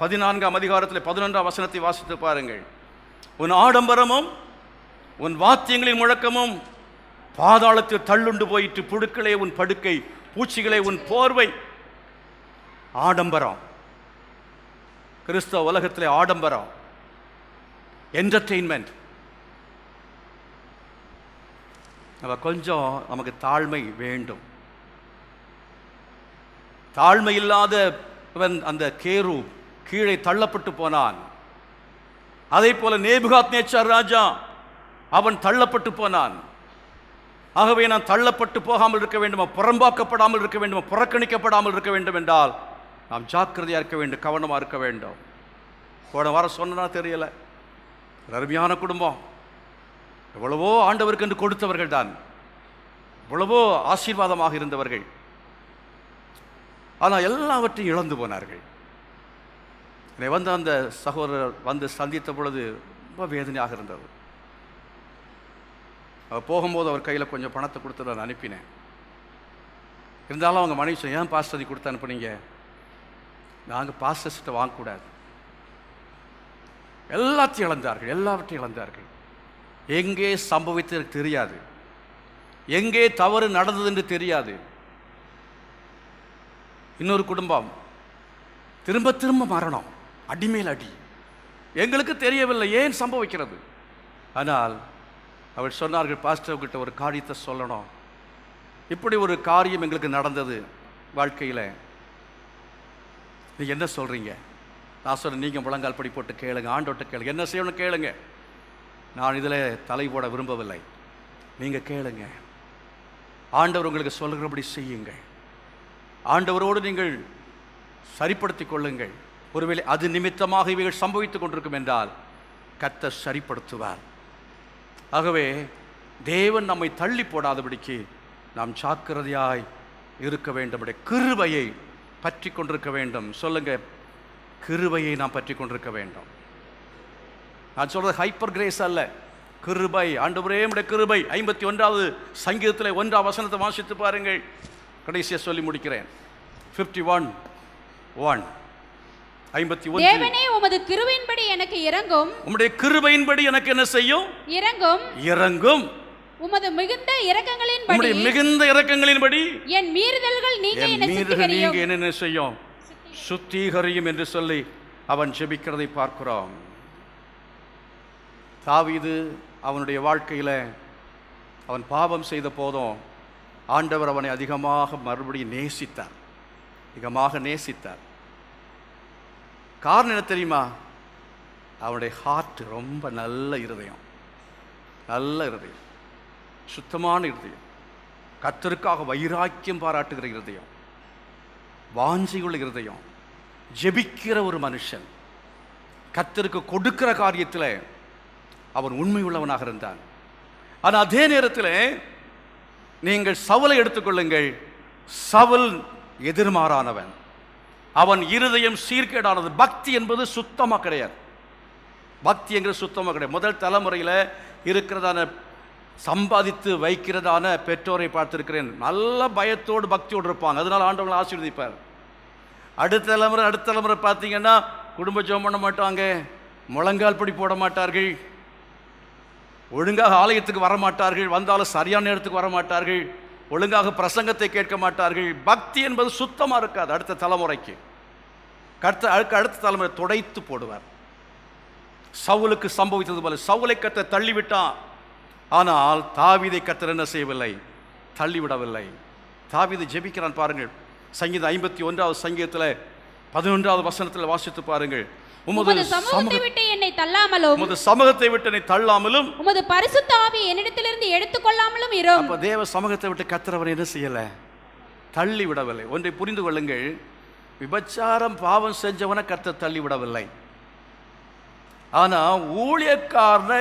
[SPEAKER 2] 14ஆம் அதிகாரத்தில் 11ஆம் வசனத்தை வாசித்து பாருங்கள். உன் ஆடம்பரமும் உன் வாத்தியங்களின் முழக்கமும் பாதாளத்தில் தள்ளுண்டு போயிட்டு, புழுக்களே உன் படுக்கை, பூச்சிகளே உன் போர்வை. ஆடம்பரம், கிறிஸ்தவ உலகத்திலே ஆடம்பரம், என்டர்டெயின்மெண்ட். கொஞ்சம் நமக்கு தாழ்மை வேண்டும். தாழ்மை இல்லாதவன் அந்த கேரு கீழே தள்ளப்பட்டு போனான். அதே போல நேபுகாத்நேச்சார் ராஜா, அவன் தள்ளப்பட்டு போனான். ஆகவே நான் தள்ளப்பட்டு போகாமல் இருக்க வேண்டுமா, புறம்பாக்கப்படாமல் இருக்க வேண்டுமா, புறக்கணிக்கப்படாமல் இருக்க வேண்டும் என்றால் நாம் ஜாக்கிரதையாக இருக்க வேண்டும், கவனமாக இருக்க வேண்டும். போன வாரம் சொன்னா தெரியல, அருமையான குடும்பம், எவ்வளவோ ஆண்டவருக்கு என்று கொடுத்தவர்கள் தான், எவ்வளவோ ஆசீர்வாதமாக இருந்தவர்கள். ஆனால் எல்லாவற்றையும் இழந்து போனார்கள். என்னை வந்து அந்த சகோதரர் வந்து சந்தித்த பொழுது ரொம்ப வேதனையாக இருந்தது. அவர் போகும்போது அவர் கையில் கொஞ்சம் பணத்தை கொடுத்து நான் அனுப்பினேன். இருந்தாலும் அவங்க மனைவி சொன்ன, ஏன் பாஸ்டர் கொடுத்து அனுப்புனீங்க? நாங்கள் பாஸ்டர்ஸ்கிட்ட வாங்கக்கூடாது. எல்லாத்தையும் இழந்தார்கள், எல்லாவற்றையும் இழந்தார்கள். எங்கே சம்பவித்தது தெரியாது, எங்கே தவறு நடந்தது என்று தெரியாது. இன்னொரு குடும்பம் திரும்ப திரும்ப மரணம், அடிமேல் அடி. எங்களுக்கு தெரியவில்லை ஏன் சம்பவிக்கிறது. ஆனால் அவள் சொன்னார்கள், பாஸ்டர் கிட்ட ஒரு காரியத்தை சொல்லணும், இப்படி ஒரு காரியம் எங்களுக்கு நடந்தது வாழ்க்கையில், நீங்கள் என்ன சொல்கிறீங்க? நான் சொன்னேன், நீங்கள் முழங்கால் படி போட்டு கேளுங்க, ஆண்டோட்ட கேளுங்க, என்ன செய்யணும் கேளுங்க. நான் இதில் தலை போட விரும்பவில்லை, நீங்கள் கேளுங்க. ஆண்டவர் உங்களுக்கு சொல்கிறபடி செய்யுங்கள். ஆண்டவரோடு நீங்கள் சரிப்படுத்தி கொள்ளுங்கள். ஒருவேளை அது நிமித்தமாக இவைகள் சம்பவித்துக் கொண்டிருக்கும் என்றால் கர்த்தர் சரிப்படுத்துவார். ஆகவே தேவன் நம்மை தள்ளி போடாதபடிக்கு நாம் ஜாக்கிரதையாய் இருக்க வேண்டும். கிருபையை பற்றி கொண்டிருக்க வேண்டும். சொல்லுங்க, கிருபையை நாம் பற்றி கொண்டிருக்க வேண்டும். நான் சொல்றது ஹைப்பர் கிரேஸ் அல்ல, கிருபை. ஆண்டவரே உம்முடைய கிருபை. 51வது சங்கீதத்தில் 1ஆம் வசனத்தை வாசித்து பாருங்கள். கடைசியாக சொல்லி முடிக்கிறேன். 51:1. 51.
[SPEAKER 5] தேவனே உமது கிருபையின்படி எனக்கு இரங்கும்.
[SPEAKER 2] உம்முடைய கிருபையின்படி எனக்கு என்ன செய்யும்?
[SPEAKER 5] இரங்கும்.
[SPEAKER 2] இரங்கும்.
[SPEAKER 5] உமது மிகுந்த இரக்கங்களின்படி,
[SPEAKER 2] உம்முடைய மிகுந்த இரக்கங்களின்படி
[SPEAKER 5] என் மீறுதல்கள் நீங்க
[SPEAKER 2] என்ன செய்யும்? சுத்திகரியும் என்று சொல்லி அவன் ஜெபிக்கிறதை பார்க்கிறோம். தாவீது அவனுடைய வாழ்க்கையில் அவன் பாவம் செய்த போதும் ஆண்டவர் அவனை அதிகமாக மறுபடியும் நேசித்தார், அதிகமாக நேசித்தார். காரணம் என்ன தெரியுமா? அவனுடைய ஹார்ட் ரொம்ப நல்ல இருதயம், நல்ல இருதயம், சுத்தமான இருதயம், கர்த்தருக்காக வைராக்கியம் பாராட்டுகிற இருதயம், வாஞ்சியுள்ள இருதயம், ஜெபிக்கிற ஒரு மனுஷன், கர்த்தருக்கு கொடுக்கிற காரியத்தில் அவன் உண்மை உள்ளவனாக இருந்தான். ஆனால் அதே நேரத்தில் நீங்கள் சவுலை எடுத்துக்கொள்ளுங்கள். சவுல் எதிர்மாறானவன், அவன் இருதயம் சீர்கேடானது. பக்தி என்பது சுத்தமாக கிடையாது. பக்தி என்கிறது சுத்தமாக கிடையாது. முதல் தலைமுறையில் இருக்கிறதான சம்பாதித்து வைக்கிறதான பெற்றோரை பார்த்துருக்கிறேன். நல்ல பயத்தோடு பக்தியோடு இருப்பாங்க, அதனால் ஆண்டவங்களை ஆசீர்வதிப்பார். அடுத்த தலைமுறை பார்த்தீங்கன்னா குடும்ப ஜெபம் பண்ண மாட்டாங்க, முழங்கால் படி போட மாட்டார்கள். ஒழுங்காக ஆலயத்துக்கு வரமாட்டார்கள், வந்தாலும் சரியான நேரத்துக்கு வரமாட்டார்கள், ஒழுங்காக பிரசங்கத்தை கேட்க மாட்டார்கள். பக்தி என்பது சுத்தமாக இருக்காது. அடுத்த தலைமுறைக்கு அடுத்த தலைமுறை துடைத்து போடுவார். சவுலுக்கு சம்பவித்தது போல சவுலை கர்த்தர் தள்ளிவிட்டான். ஆனால் தாவீதை கர்த்தர் என்ன செய்யவில்லை? தள்ளிவிடவில்லை. தாவீது ஜெபிக்கிறான் பாருங்கள். சங்கீதம் 51வது சங்கீதத்தில் 11வது வசனத்தில் வாசித்து பாருங்கள்.
[SPEAKER 5] உமது சமூகத்தை விட்டு என்னை தள்ளாமலும்,
[SPEAKER 2] உமது சமூகத்தை விட்டு என்னை தள்ளாமலும்,
[SPEAKER 5] உமது பரிசுத்த ஆவியை என்னிடத்திலிருந்து எடுத்துக்கொள்ளாமலும் இரும்.
[SPEAKER 2] அப்ப தேவ சமூகத்தை விட்டு கர்த்தர் என்ன செய்யல? தள்ளி விடவில்லை. ஒன்றை புரிந்து கொள்ளுங்கள், விபச்சாரம் பாவம் செஞ்சவனை கர்த்தர் தள்ளி விடவில்லை. ஆனா ஊழியக்காரனை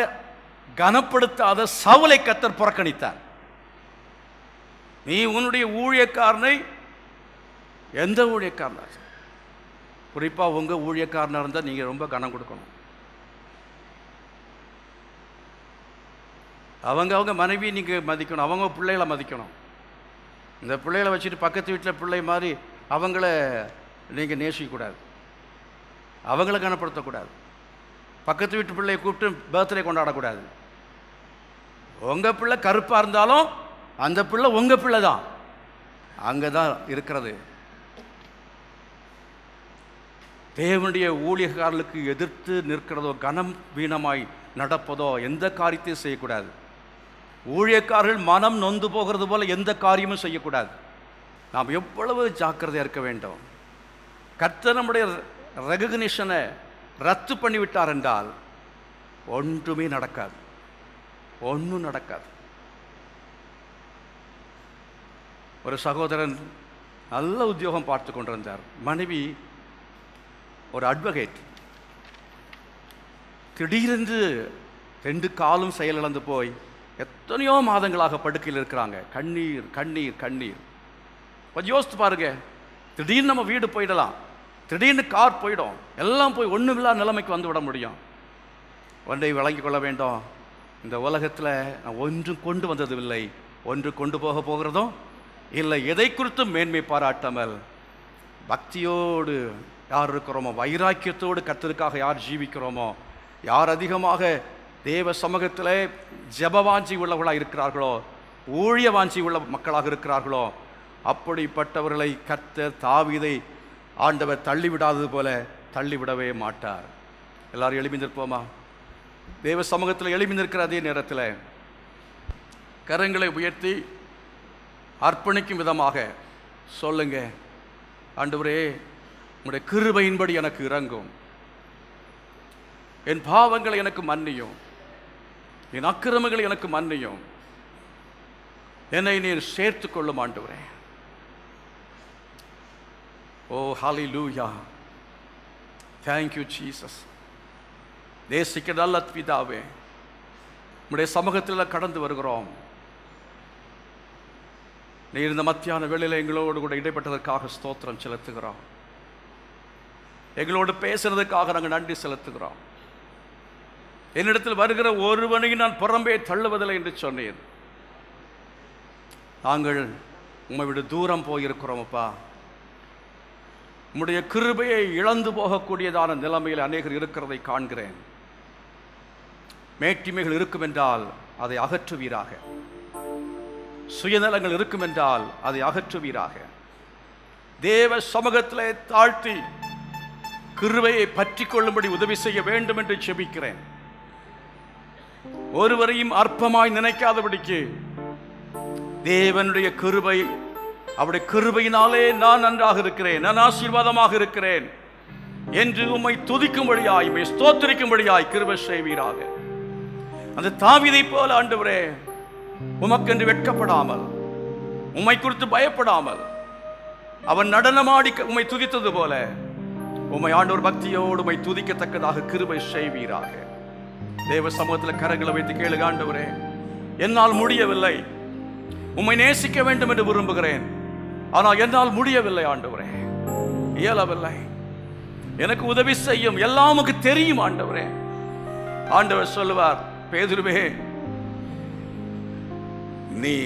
[SPEAKER 2] கனப்படுத்தாத சவுலை கர்த்தர் புறக்கணித்தார். நீ உன்னுடைய ஊழியக்காரனை, எந்த ஊழியக்காரனா, குறிப்பா உங்க ஊழியக்காரனா இருந்தா நீங்க ரொம்ப கனம் கொடுக்கணும். அவங்க மனைவி நீங்க மதிக்கணும், அவங்க பிள்ளைகளை மதிக்கணும். இந்த பிள்ளைகளை வச்சுட்டு பக்கத்து வீட்டில் பிள்ளை மாதிரி அவங்கள நீங்கள் நேசிக்கக்கூடாது, அவங்கள கனப்படுத்தக்கூடாது. பக்கத்து வீட்டு பிள்ளையை கூப்பிட்டு பர்த்டே கொண்டாடக்கூடாது. உங்கள் பிள்ளை கருப்பாக இருந்தாலும் அந்த பிள்ளை உங்கள் பிள்ளை தான், அங்கே தான் இருக்கிறது. தேவனுடைய ஊழியக்காரர்களுக்கு எதிர்த்து நிற்கிறதோ, கனம் வீணமாய் நடப்பதோ, எந்த காரியத்தையும் செய்யக்கூடாது. ஊழியக்காரர்கள் மனம் நொந்து போகிறது போல எந்த காரியமும் செய்யக்கூடாது. நாம் எவ்வளவு ஜாக்கிரதையாக இருக்க வேண்டும். கர்த்தர் நம்முடைய ரெகக்னிஷனை ரத்து பண்ணிவிட்டார் என்றால் ஒன்றுமே நடக்காது, ஒன்றும் நடக்காது. ஒரு சகோதரன் நல்ல உத்தியோகம் பார்த்து கொண்டிருந்தார். மனைவி ஒரு அட்வொகேட். திடீரென்று 2 காலும் செயலிழந்து போய் எத்தனையோ மாதங்களாக படுக்கையில் இருக்கிறாங்க. கண்ணீர் கண்ணீர் கண்ணீர். கொஞ்சம் யோசித்து பாருங்க, திடீர்னு நம்ம வீடு போயிடலாம், திடீர்னு கார் போயிடும், எல்லாம் போய் ஒன்றுமில்லா நிலைமைக்கு வந்து விட முடியும். ஒன்றை விளங்கி கொள்ள வேண்டும், இந்த உலகத்தில் நான் ஒன்றும் கொண்டு வந்ததும் ஒன்று கொண்டு போகிறதும் இல்லை. எதை குறித்தும் மேன்மை பாராட்டாமல் பக்தியோடு யார் இருக்கிறோமோ, வைராக்கியத்தோடு கர்த்தருக்காக யார் ஜீவிக்கிறோமோ, யார் அதிகமாக தேவ சமூகத்தில் ஜெபவாஞ்சி உள்ளவர்களாக இருக்கிறார்களோ, ஊழிய வாஞ்சி உள்ள மக்களாக இருக்கிறார்களோ, அப்படிப்பட்டவர்களை கர்த்தர் தாவீதை ஆண்டவர் தள்ளிவிடாதது போல தள்ளிவிடவே மாட்டார். எல்லாரும் எழுப்பி நிற்போமா? தேவ சமூகத்தில் எழுப்பி நிற்கிற அதே நேரத்தில் கரங்களை உயர்த்தி அர்ப்பணிக்கும் விதமாக சொல்லுங்க, ஆண்டவரே உம்முடைய கிருபையின்படி எனக்கு இரங்கும், என் பாவங்களை எனக்கு மன்னியும், என் அக்கிரமங்களை எனக்கு மன்னியும், என்னை நீர் சேர்த்து கொள்ளும் ஆண்டவரே. ஓ ஹல்லேலூயா, தேங்க்யூ ஜீசஸ். தேசிக்க நல்ல பிதாவே, உம்முடைய சமூகத்தில் கடந்து வருகிறோம். நீர் இந்த மத்தியான வேளையில் எங்களோடு கூட இடைப்பட்டதற்காக ஸ்தோத்திரம் செலுத்துகிறோம். எங்களோடு பேசுறதுக்காக நாங்கள் நன்றி செலுத்துகிறோம். என்னிடத்தில் வருகிற ஒருவனையும் நான் புறம்பே தள்ளுவதில்லை என்று சொன்னேன். நாங்கள் உம்மை விட தூரம் போயிருக்கிறோம் அப்பா. உம்முடைய கிருபையை இழந்து போகக்கூடியதான நிலைமையில் அநேகர் இருக்கிறதை காண்கிறேன். மேட்டிமைகள் இருக்கும் என்றால் அதை அகற்றுவீராக. சுயநலங்கள் இருக்கும் என்றால் அதை அகற்றுவீராக. தேவ சமூகத்திலே தாழ்த்தி கிருபையை பற்றி கொள்ளும்படி உதவி செய்ய வேண்டும் என்று ஜெபிக்கிறேன். ஒருவரையும் அற்பமாய் நினைக்காதபடிக்கு தேவனுடைய கிருபை, அவருடைய கிருபையினாலே நான் நன்றாக இருக்கிறேன், நான் ஆசீர்வாதமாக இருக்கிறேன் என்று உம்மை துதிக்கும்படியாய், உம்மை ஸ்தோத்திரிக்கும்படியாய் கிருபை செய்வீராக. அந்த தாவீதை போல ஆண்டவரே, உமக்கென்று வெட்கப்படாமல், உம்மை குறித்து பயப்படாமல், அவன் நடனமாடி உம்மை துதித்தது போல உம்மை ஆண்டவர் பக்தியோடு உம்மை துதிக்கத்தக்கதாக கிருபை செய்வீராக. தேவ சமூகத்தில் கரங்களை வைத்து கேளுங்க, ஆண்டவரே என்னால் முடியவில்லை, உம்மை நேசிக்க வேண்டும் என்று விரும்புகிறேன், ஆனால் என்னால் முடியவில்லை ஆண்டவரே, இயலவில்லை, எனக்கு உதவி செய்யும், எல்லாம் உமக்கு தெரியும் ஆண்டவரே. ஆண்டவர் சொல்லுவார், பேதுருவே நீ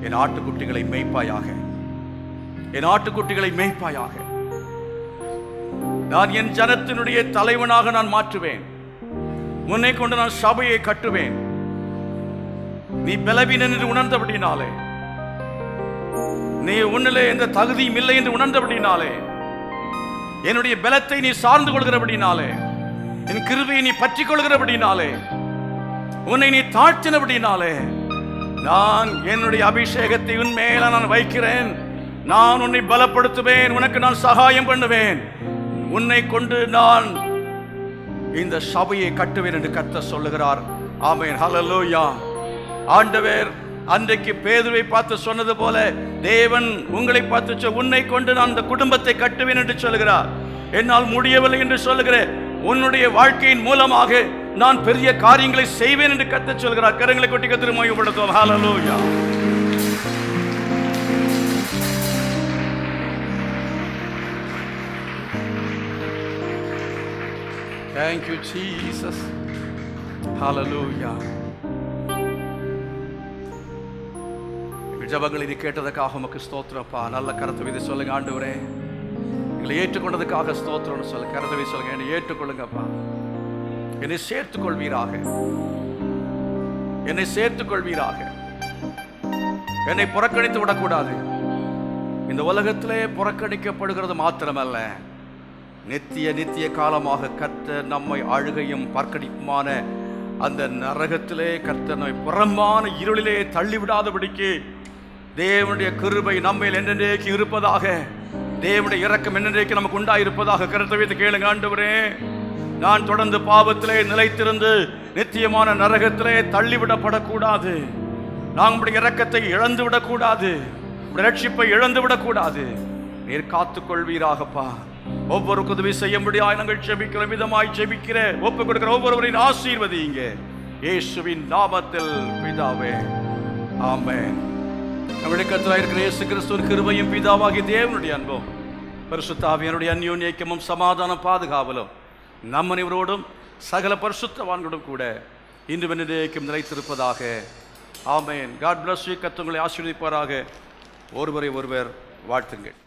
[SPEAKER 2] என் ஆட்டுக்குட்டிகளை மேய்ப்பாயாக, என் ஆட்டுக்குட்டிகளை மேய்ப்பாயாக, நான் என் ஜனத்தினுடைய தலைவனாக நான் மாற்றுவேன், உன்னை கொண்டு நான் சபையை கட்டுவேன். நீ பலவீனன் என்று உணர்ந்தபடினாலே, நீ உன்னிலே எந்த தகுதியும் இல்லை என்று உணர்ந்தபடினாலே, என்னுடைய பலத்தை நீ சார்ந்து கொள்கிறபடினாலே, என் கிருபையை நீ பற்றி கொள்கிறபடினாலே, உன்னை நீ தாழ்த்தினபடினாலே, நான் என்னுடைய அபிஷேகத்தை உன் மேல நான் வைக்கிறேன். நான் உன்னை பலப்படுத்துவேன், உனக்கு நான் சகாயம் பண்ணுவேன், உன்னை கொண்டு நான் இந்த சபையை கட்டுவேன் என்று கர்த்தர் சொல்லுகிறார். ஆமென், ஹல்லேலூயா. ஆண்டவர் அன்றைக்கு பேதுருவை பார்த்து சொன்னது போல தேவன் உங்களை பார்த்து உன்னை கொண்டு நான் இந்த குடும்பத்தை கட்டுவேன் என்று சொல்லுகிறார். என்னால் முடியவில்லை என்று சொல்லுகிறேன், உன்னுடைய வாழ்க்கையின் மூலமாக நான் பெரிய காரியங்களை செய்வேன் என்று கர்த்தர் சொல்கிறார். கரங்களை கொட்டி கர்த்தரை மகிமைப்படுத்துவோம். ஹல்லேலூயா. Thank you, Jesus. Hallelujah. ஜபங்களை நீ கேட்டதுக்காக உமக்கு ஸ்தோத்திரப்பா. நல்ல கரத்தை வீசி சொல்லுங்க. ஆண்டவரே, எங்களை ஏற்றுக்கொண்டதுக்காக ஸ்தோத்திரம்னு சொல்லுங்க. கரத்தை வீசி சொல்லுங்க. என்னை ஏற்றுக்கொள்ளுங்கப்பா. என்னை சேர்த்துக் கொள்வீராக, என்னை சேர்த்துக் கொள்வீராக. என்னை புறக்கணித்து விடக்கூடாது. இந்த உலகத்திலே புறக்கணிக்கப்படுகிறது மாத்திரமல்ல, நித்திய காலமாக கர்த்தர் நம்மை அழுகையும் பற்கடிப்புமான அந்த நரகத்திலே கர்த்தர் நம்மை புறம்பான இருளிலே தள்ளிவிடாதபடிக்கு தேவனுடைய கிருபை நம்மையில் என்றென்றைக்கு இருப்பதாக, தேவனுடைய இரக்கம் என்றென்றைக்கு நமக்கு உண்டாயிருப்பதாக. கருத்தை வைத்து கேளுங்க. ஆண்டவரே, நான் தொடர்ந்து பாவத்திலே நிலைத்திருந்து நித்தியமான நரகத்திலே தள்ளிவிடப்படக்கூடாது. நான் உடைய இரக்கத்தை இழந்து விடக்கூடாது, ரட்சிப்பை இழந்து விடக்கூடாது. நீர் காத்துக் கொள்வீராகப்பா. ஒவ்வொரு உதவி செய்யும்படியாய் நாங்கள் ஜெபிக்கிற விதமாய் ஜெபிக்கிற ஒப்புக் கொடுக்கிற ஒவ்வொருவரின் ஆசீர்வதிங்க இயேசுவின் நாமத்தில் பிதாவே, ஆமென். நம்முடைய கர்த்தராகிய இருக்கிற இயேசு கிறிஸ்துவின் கிருபையும் பிதாவாகிய தேவனுடைய அன்பும் பரிசுத்த ஆவியானுடைய அந்யோன்ய ஐக்கியமும் சமாதான பாதுகாவலும் நம் அனைவரோடும் சகல பரிசுத்தவான்களும் கூட இன்று வெண்ணிலேக்கும் நிலைத்திருப்பதாக. ஆமென். God bless you. கர்த்தர் உங்களை ஆசீர்வதிப்பாராக. ஒருவரை ஒருவர் வாழ்த்துங்கள்.